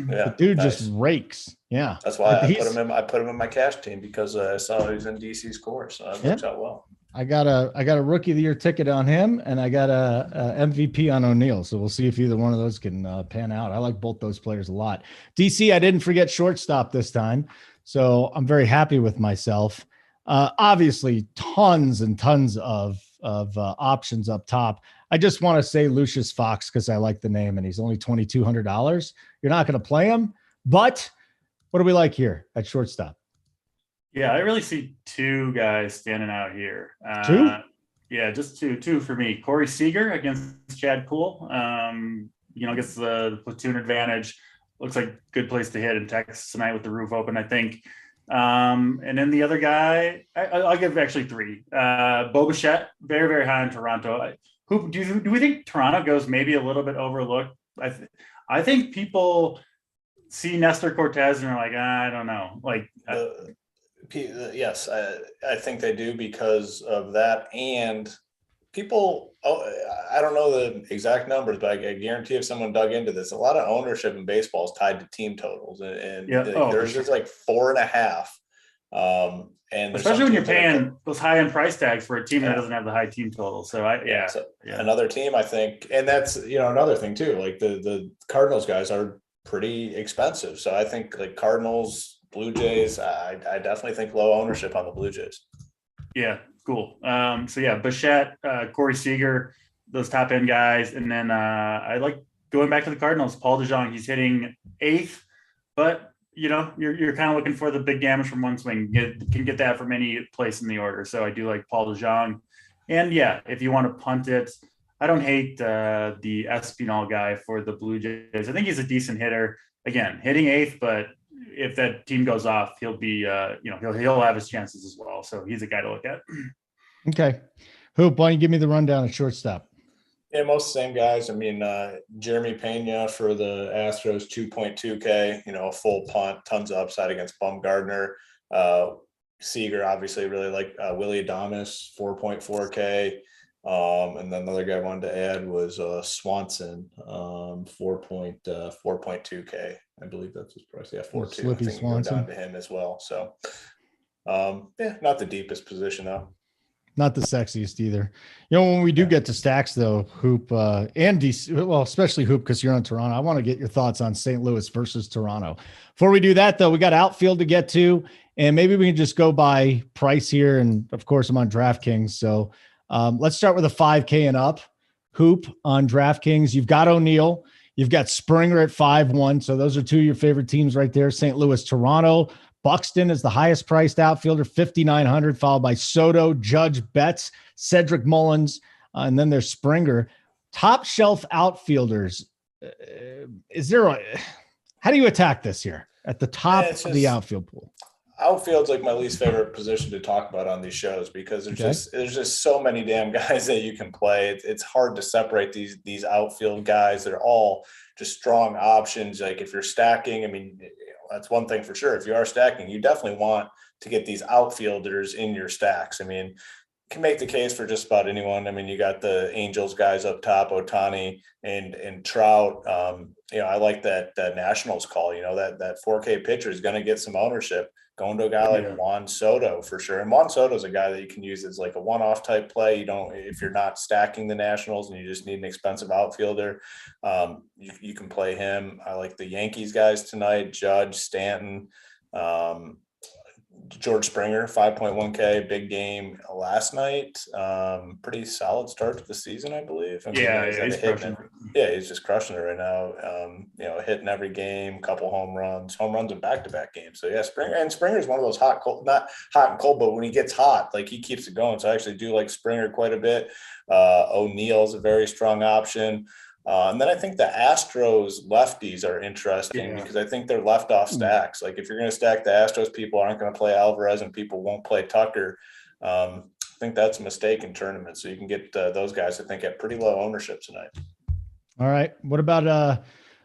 Yeah. The dude just rakes. Yeah. That's why I put him in my cash team because I saw he was in DC's course. So it works out well. I got a Rookie of the Year ticket on him, and I got a MVP on O'Neill. So we'll see if either one of those can pan out. I like both those players a lot. DC, I didn't forget shortstop this time, so I'm very happy with myself. Obviously, tons and tons of options up top. I just want to say Lucius Fox because I like the name, and he's only $2,200. You're not going to play him, but what do we like here at shortstop? Yeah, I really see two guys standing out here. Two? Yeah, just two for me. Corey Seager against Chad Poole. Gets the platoon advantage. Looks like a good place to hit in Texas tonight with the roof open, I think. And then the other guy, I'll give actually three. Bo Bichette, very, very high in Toronto. Do we think Toronto goes maybe a little bit overlooked? I think people see Nestor Cortez and are like, I don't know. Yes, I think they do because of that. And people, I don't know the exact numbers, but I guarantee if someone dug into this, a lot of ownership in baseball is tied to team totals. And there's just like 4.5. And especially when you're paying those high end price tags for a team that doesn't have the high team total. So another team, I think, and that's, another thing too, like the Cardinals guys are pretty expensive. So I think like Cardinals, Blue Jays, I definitely think low ownership on the Blue Jays. Yeah, cool. Bichette, Corey Seager, those top end guys. And then I like going back to the Cardinals, Paul DeJong. He's hitting 8th, but you're kind of looking for the big damage from one swing. Can get that from any place in the order. So I do like Paul DeJong. And if you want to punt it, I don't hate the Espinal guy for the Blue Jays. I think he's a decent hitter. Again, hitting 8th, but if that team goes off, he'll be, he'll have his chances as well. So he's a guy to look at. Okay. Hoop, why don't you give me the rundown at shortstop? Yeah, most of the same guys. I mean, Jeremy Pena for the Astros, 2.2K, a full punt, tons of upside against Bumgarner. Seager, obviously, really like Willie Adames, 4.4K. And then another guy I wanted to add was Swanson, 4.2K. I believe that's his price. Yeah, 4.2. Slippy Swanson. Down to him as well. So, not the deepest position though. Not the sexiest either. When we do get to stacks though, Hoop and DC, well, especially Hoop because you're on Toronto. I want to get your thoughts on St. Louis versus Toronto. Before we do that though, we got outfield to get to, and maybe we can just go by price here. And of course, I'm on DraftKings, so let's start with a 5K and up. Hoop on DraftKings. You've got O'Neill. You've got Springer at 5-1. So those are two of your favorite teams right there. St. Louis, Toronto. Buxton is the highest priced outfielder, 5,900, followed by Soto, Judge, Betts, Cedric Mullins, and then there's Springer. Top shelf outfielders. How do you attack this here at the top of the outfield pool? Outfield's like my least favorite position to talk about on these shows because there's just so many damn guys that you can play. It's hard to separate these outfield guys. They're all just strong options. Like if you're stacking, I mean, that's one thing for sure. If you are stacking, you definitely want to get these outfielders in your stacks. I mean, can make the case for just about anyone. I mean, you got the Angels guys up top, Ohtani and Trout. I like that Nationals call. That 4K pitcher is going to get some ownership. Going to a guy like Juan Soto for sure. And Juan Soto is a guy that you can use as like a one-off type play. If you're not stacking the Nationals and you just need an expensive outfielder, you can play him. I like the Yankees guys tonight, Judge, Stanton, George Springer, 5.1K, big game last night. Pretty solid start to the season, I believe. He's crushing it. He's just crushing it right now. Hitting every game, couple home runs in back-to-back games. So yeah, Springer is one of those not hot and cold, but when he gets hot, like he keeps it going. So I actually do like Springer quite a bit. O'Neill's a very strong option. And then I think the Astros lefties are interesting because I think they're left off stacks. Like if you're going to stack the Astros, people aren't going to play Alvarez and people won't play Tucker. I think that's a mistake in tournaments. So you can get those guys, I think, at pretty low ownership tonight. All right. What about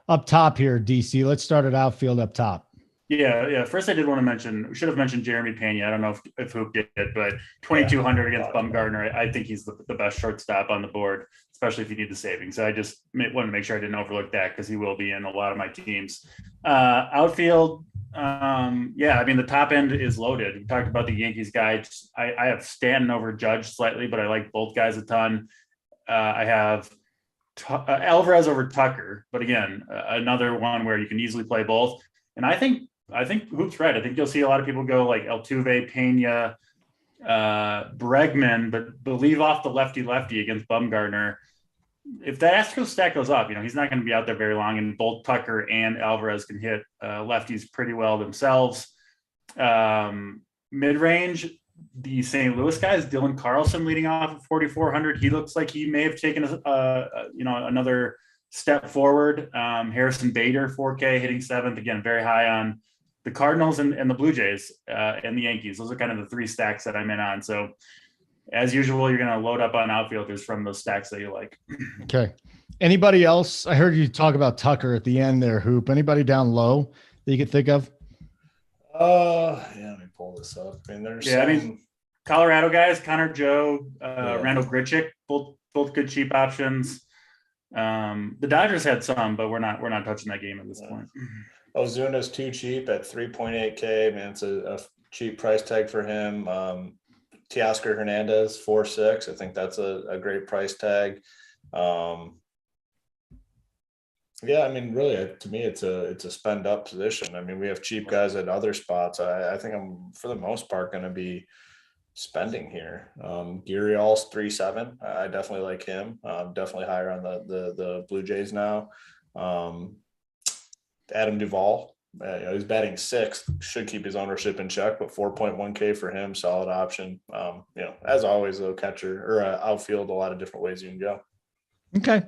up top here, DC? Let's start at outfield up top. Yeah. First, I did want to mention, we should have mentioned Jeremy Pena. I don't know if Hoop did, but 2,200 against Bumgarner. I think he's the best shortstop on the board, especially if you need the savings. So I just wanted to make sure I didn't overlook that because he will be in a lot of my teams. Outfield, I mean, the top end is loaded. We talked about the Yankees guy. I have Stanton over Judge slightly, but I like both guys a ton. I have Alvarez over Tucker, but again, another one where you can easily play both. And I think Hoop's right. I think you'll see a lot of people go like Altuve, Pena, Bregman, but leave off the lefty against Bumgarner. If the Astros stack goes up, he's not going to be out there very long, and both Tucker and Alvarez can hit lefties pretty well themselves. Mid-range, the St. Louis guys, Dylan Carlson leading off at 4,400. He looks like he may have taken another step forward. Harrison Bader, 4K, hitting 7th, again, very high on the Cardinals and the Blue Jays and the Yankees. Those are kind of the three stacks that I'm in on. So as usual, you're going to load up on outfielders from those stacks that you like. Okay. Anybody else? I heard you talk about Tucker at the end there, Hoop. Anybody down low that you could think of? Let me pull this up. I mean, Colorado guys, Connor Joe, Randall Grichuk, both good cheap options. The Dodgers had some, but we're not touching that game at this point. Ozuna's too cheap at 3.8K. Man, it's a cheap price tag for him. Teoscar Hernandez, 4.6. I think that's a great price tag. I mean, really, to me, it's a spend up position. I mean, we have cheap guys at other spots. I think I'm, for the most part, going to be spending here. Gurriel's 3.7. I definitely like him. Definitely higher on the Blue Jays now. Adam Duvall, he's batting 6th, should keep his ownership in check, but 4.1K for him, solid option. As always, though, catcher or outfield, a lot of different ways you can go. Okay.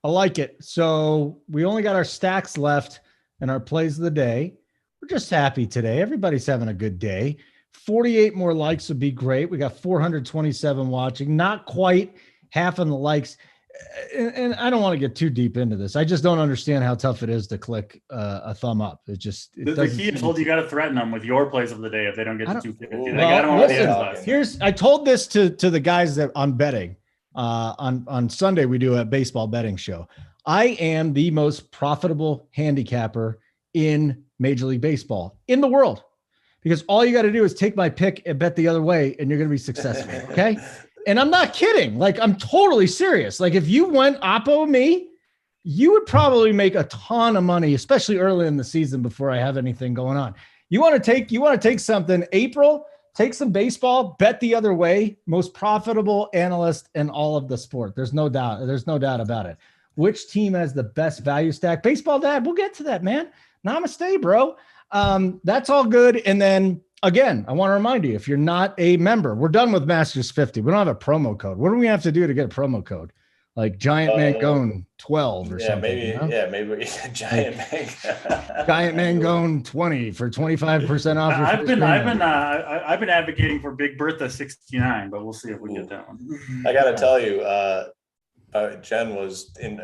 I like it. So we only got our stacks left and our plays of the day. We're just happy today. Everybody's having a good day. 48 more likes would be great. We got 427 watching, not quite half on the likes. And I don't want to get too deep into this. I just don't understand how tough it is to click a thumb up. The key is you got to threaten them with your plays of the day if they don't get to 250. I told this to the guys that I'm betting on Sunday. We do a baseball betting show. I am the most profitable handicapper in Major League Baseball in the world, because all you got to do is take my pick and bet the other way, and you're going to be successful. Okay. And I'm not kidding. Like, I'm totally serious. Like, if you went oppo me, you would probably make a ton of money, especially early in the season before I have anything going on. You want to take something, April, take some baseball, bet the other way, most profitable analyst in all of the sport. There's no doubt. There's no doubt about it. Which team has the best value stack? Baseball Dad, we'll get to that, man. Namaste, bro. That's all good. And then, again, I want to remind you, if you're not a member, we're done with Masters 50. We don't have a promo code. What do we have to do to get a promo code? Like Giant Mangone 12 or something. Maybe Giant Mangone 20 for 25% off. I've been advocating for Big Bertha 69, but we'll see if we get that one. I got to tell you, Jen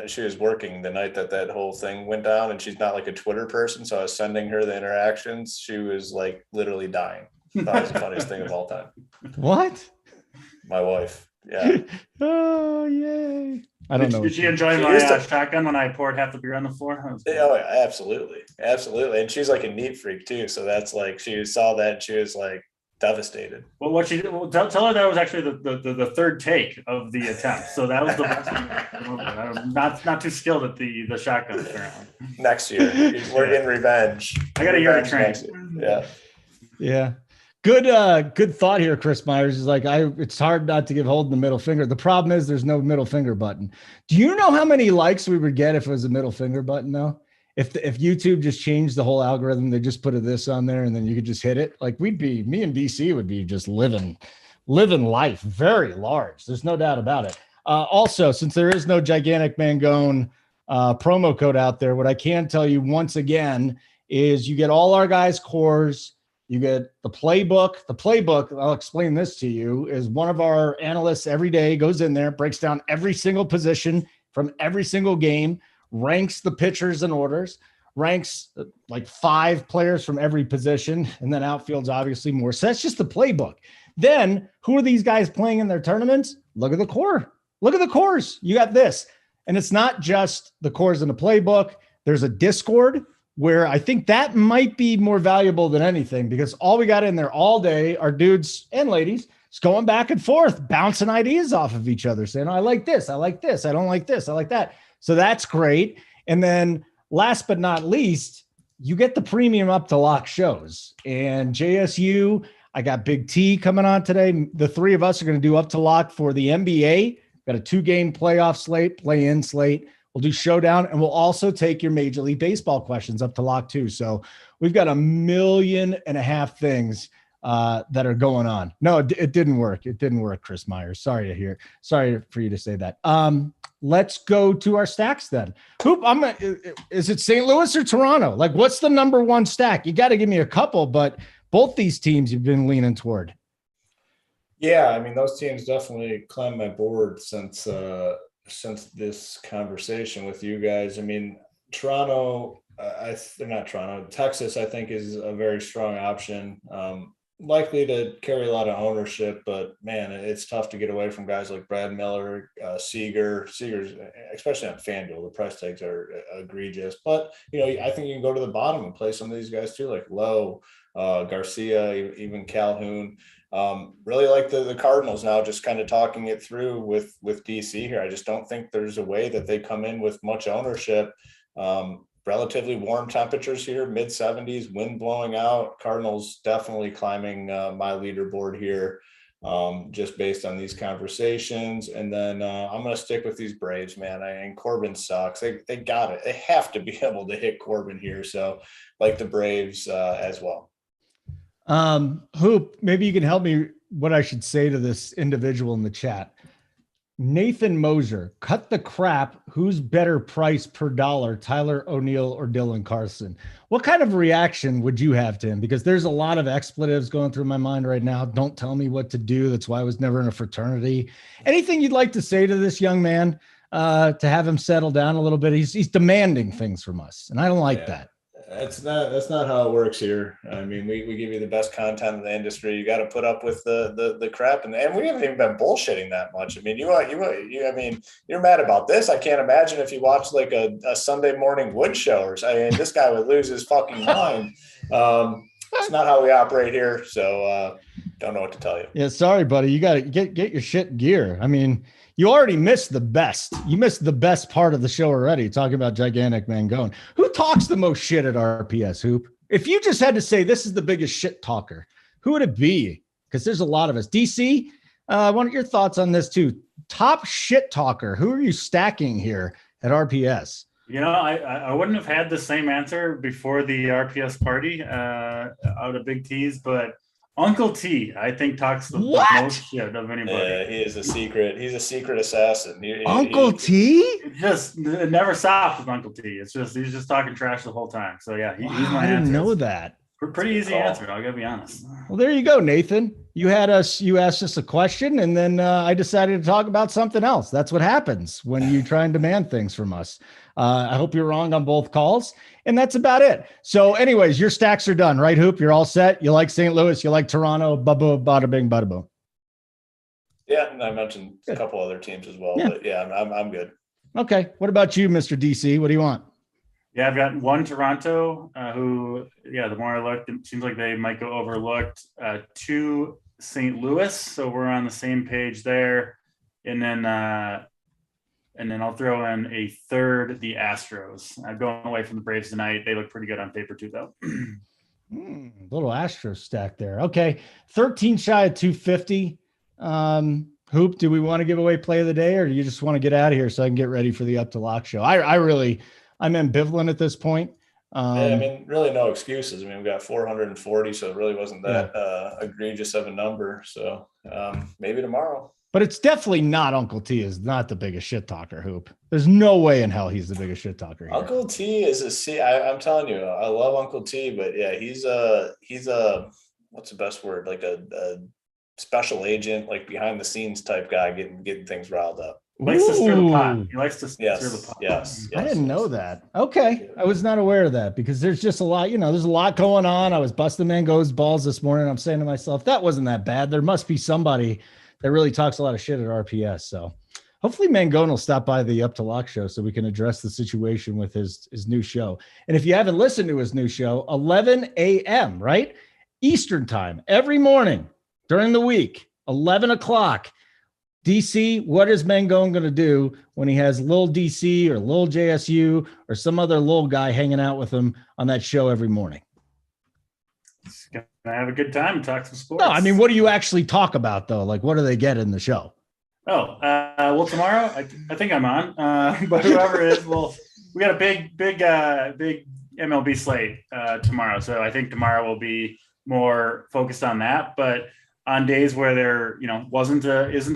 she was working the night that whole thing went down, and she's not like a Twitter person. So I was sending her the interactions. She was like literally dying. That was the funniest thing of all time. What? My wife. Yeah. Oh, yay. I don't know. Did she enjoy my shotgun when I poured half the beer on the floor? Oh, absolutely. Absolutely. And she's like a neat freak too. So that's like, she saw that and she was like devastated. Well, tell her that was actually the third take of the attempt. So that was the best. I'm not too skilled at the shotgun. Next year, we're getting revenge. I got a year to train. Yeah. Yeah. Good thought here, Chris Myers. Is like, it's hard not to give Holden the middle finger. The problem is there's no middle finger button. Do you know how many likes we would get if it was a middle finger button though? If YouTube just changed the whole algorithm, they just put this on there and then you could just hit it. Like me and DC would be just living life very large. There's no doubt about it. Also, since there is no gigantic Mangone promo code out there. What I can tell you once again is you get all our guys' cores. You get the playbook. The playbook, I'll explain this to you, is one of our analysts every day goes in there, breaks down every single position from every single game, ranks the pitchers and orders, ranks like 5 players from every position, and then outfield's obviously more. So that's just the playbook. Then who are these guys playing in their tournaments? Look at the core. Look at the cores. You got this. And it's not just the cores in the playbook. There's a Discord where I think that might be more valuable than anything, because all we got in there all day are dudes and ladies just going back and forth, bouncing ideas off of each other, saying, I like this, I like this, I don't like this, I like that. So that's great. And then last but not least, you get the premium up to lock shows. And JSU, I got Big T coming on today. The 3 of us are going to do up to lock for the NBA. Got a 2-game playoff slate, play-in slate. We'll do Showdown, and we'll also take your Major League Baseball questions up to lock too. So we've got 1.5 million things that are going on. No, it didn't work. It didn't work, Chris Myers. Sorry for you to say that. Let's go to our stacks then. Hoop, is it St. Louis or Toronto? Like, what's the number 1 stack? You got to give me a couple, but both these teams you've been leaning toward. Yeah, I mean, those teams definitely climbed my board since this conversation with you guys. I mean, Toronto, they're not Toronto. Texas, I think, is a very strong option. Likely to carry a lot of ownership, but man, it's tough to get away from guys like Brad Miller, Seager's, especially on FanDuel. The price tags are egregious, but I think you can go to the bottom and play some of these guys too, like Lowe, Garcia, even Calhoun. Really like the Cardinals now, just kind of talking it through with DC here. I just don't think there's a way that they come in with much ownership. Relatively warm temperatures here, mid 70s, wind blowing out. Cardinals definitely climbing my leaderboard here, just based on these conversations. And then I'm going to stick with these Braves, man. And Corbin sucks. They got it. They have to be able to hit Corbin here. So like the Braves as well. Hoop, maybe you can help me what I should say to this individual in the chat. Nathan Mosier, cut the crap. Who's better price per dollar, Tyler O'Neill or Dylan Carlson? What kind of reaction would you have to him? Because there's a lot of expletives going through my mind right now. Don't tell me what to do. That's why I was never in a fraternity. Anything you'd like to say to this young man to have him settle down a little bit? He's demanding things from us, and I don't like that. That's not how it works here. I mean, we give you the best content in the industry. You got to put up with the crap, and we haven't even been bullshitting that much. I mean, I mean, you're mad about this. I can't imagine if you watched like a Sunday morning wood show or something. I mean, this guy would lose his fucking mind. It's not how we operate here. So don't know what to tell you. Yeah, sorry, buddy. You got to get your shit in gear. I mean, you already missed the best. You missed the best part of the show already, talking about Gigantic Mangone. Who talks the most shit at RPS, Hoop? If you just had to say this is the biggest shit talker, who would it be? Because there's a lot of us. DC, I want your thoughts on this too. Top shit talker. Who are you stacking here at RPS? I wouldn't have had the same answer before the RPS party out of Big T's, but Uncle T, I think, talks the most shit of anybody. Yeah, he is a secret. He's a secret assassin. Uncle T? It never stops with Uncle T. He's just talking trash the whole time. So yeah, he's my answer. I didn't know that. Pretty easy answer. I gotta be honest. Well, there you go, Nathan. You asked us a question, and then I decided to talk about something else. That's what happens when you try and demand things from us. I hope you're wrong on both calls, and that's about it. So anyways, your stacks are done, right, Hoop? You're all set. You like St. Louis, you like Toronto, bada bing, bada boom. Yeah, and I mentioned a couple other teams as well, but yeah, I'm good. Okay. What about you, Mr. DC? What do you want? Yeah, I've got one Toronto who, the more I looked, it seems like they might go overlooked. 2 St. Louis, so we're on the same page there. And then I'll throw in a third, the Astros. I'm going away from the Braves tonight. They look pretty good on paper too, though. Little Astros stack there. Okay, 13 shy of 250. Hoop, do we want to give away play of the day, or do you just want to get out of here so I can get ready for the Up to Lock show? I'm ambivalent at this point. I mean, really no excuses. I mean, we got 440, so it really wasn't that egregious of a number. So maybe tomorrow. But it's definitely not Uncle T is not the biggest shit talker, Hoop. There's no way in hell he's the biggest shit talker here. Uncle T is I'm telling you, I love Uncle T, but yeah, he's a what's the best word? Like a special agent, like behind the scenes type guy, getting things riled up. He likes to stir the pot. He likes to stir the pot. Yes. I didn't know that. Okay. I was not aware of that because there's just a lot, there's a lot going on. I was busting Mango's balls this morning. I'm saying to myself, that wasn't that bad. There must be somebody that really talks a lot of shit at RPS. So hopefully Mangone will stop by the Up to Lock show so we can address the situation with his new show. And if you haven't listened to his new show, 11 a.m., right? Eastern time, every morning during the week, 11 o'clock. DC, what is Mangone going to do when he has Lil DC or Lil JSU or some other little guy hanging out with him on that show every morning? He's going to have a good time and talk some sports. No, I mean, what do you actually talk about, though? Like, what do they get in the show? Well, tomorrow, I think I'm on, but whoever it is, we got a big MLB slate tomorrow. So I think tomorrow will be more focused on that. But on days where there, isn't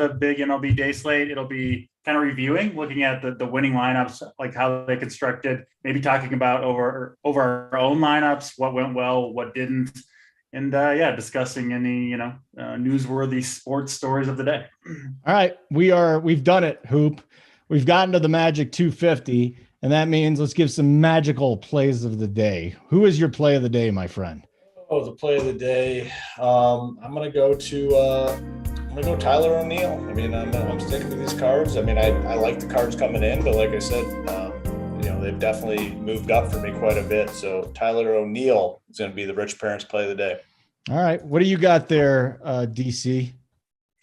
a big MLB day slate, it'll be kind of reviewing, looking at the winning lineups, like how they constructed, maybe talking about over our own lineups, what went well, what didn't, and discussing any newsworthy sports stories of the day. All right, we've done it, Hoop. We've gotten to the magic 250, and that means let's give some magical plays of the day. Who is your play of the day, my friend? Oh, the play of the day. I'm gonna go Tyler O'Neill. I mean, I'm sticking to these cards. I mean, I like the cards coming in, but like I said, they've definitely moved up for me quite a bit. So Tyler O'Neill is going to be the Rich Parents play of the day. All right, what do you got there, DC?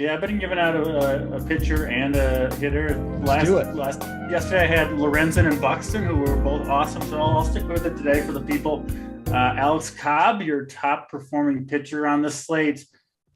Yeah, I've been giving out a pitcher and a hitter. Yesterday I had Lorenzen and Buxton, who were both awesome. So I'll stick with it today for the people. Alex Cobb, your top performing pitcher on the slate,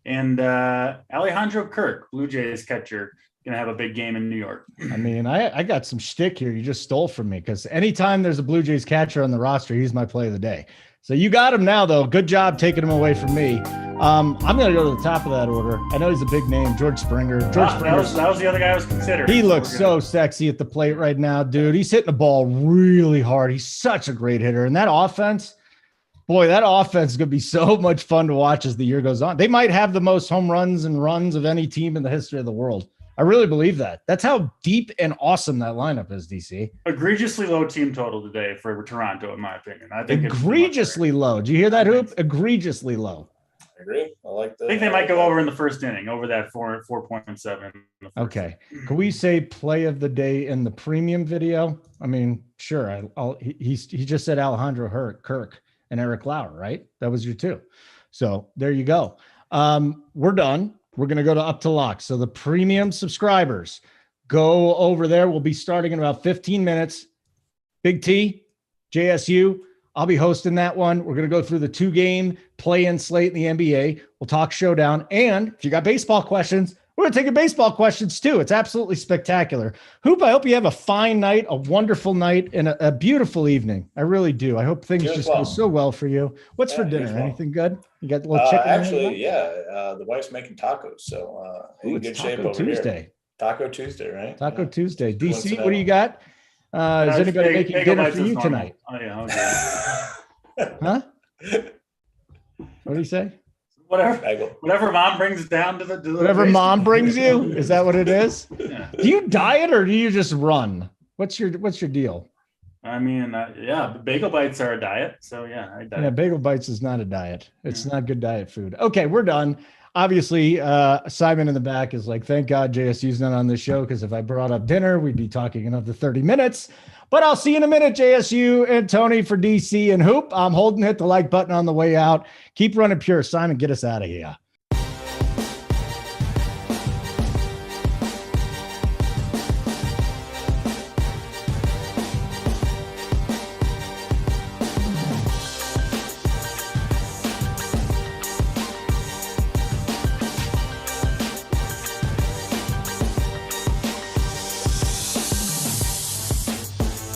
and Alejandro Kirk, Blue Jays catcher, gonna have a big game in New York. I mean, I got some shtick here you just stole from me, because anytime there's a Blue Jays catcher on the roster, he's my play of the day. So you got him now, though. Good job taking him away from me. I'm going to go to the top of that order. I know he's a big name, George Springer. That was the other guy I was considering. He looks so sexy at the plate right now, dude. He's hitting the ball really hard. He's such a great hitter. And that offense, boy, that offense is going to be so much fun to watch as the year goes on. They might have the most home runs and runs of any team in the history of the world. I really believe that. That's how deep and awesome that lineup is, DC. Egregiously low team total today for Toronto, in my opinion. I think egregiously low. Do you hear that, Hoop? Egregiously low. I agree. I like that. I think they might go over in the first inning, over that 4.7. Okay. Can we say play of the day in the premium video? I mean, sure. He just said Alejandro Kirk and Eric Lauer, right? That was your two. So there you go. We're done. We're going to go to Up to Lock. So the premium subscribers, go over there. We'll be starting in about 15 minutes. Big T, JSU, I'll be hosting that one. We're going to go through the 2-game play-in slate in the NBA. We'll talk Showdown. And if you got baseball questions, we're going to take your baseball questions too. It's absolutely spectacular. Hoop, I hope you have a fine night, a wonderful night, and a beautiful evening. I really do. I hope things just go so well for you. What's for dinner? Anything good? You got a little chicken? Actually, the wife's making tacos. So in good shape over here. Taco Tuesday, right? Taco Tuesday. DC, what do you got? Is anybody making dinner for you tonight? Oh, yeah. Okay. Huh? What do you say? Whatever mom brings down to the whatever mom brings you. Is that what it is? Yeah. Do you diet or do you just run? What's your deal? I mean, bagel bites are a diet. So yeah, I diet. Yeah, bagel bites is not a diet. It's not good diet food. Okay, we're done. Obviously, Simon in the back is like, thank God JSU's not on this show, because if I brought up dinner, we'd be talking another 30 minutes. But I'll see you in a minute, JSU and Tony for DC and Hoop. I'm holding hit the like button on the way out. Keep running pure. Simon, get us out of here.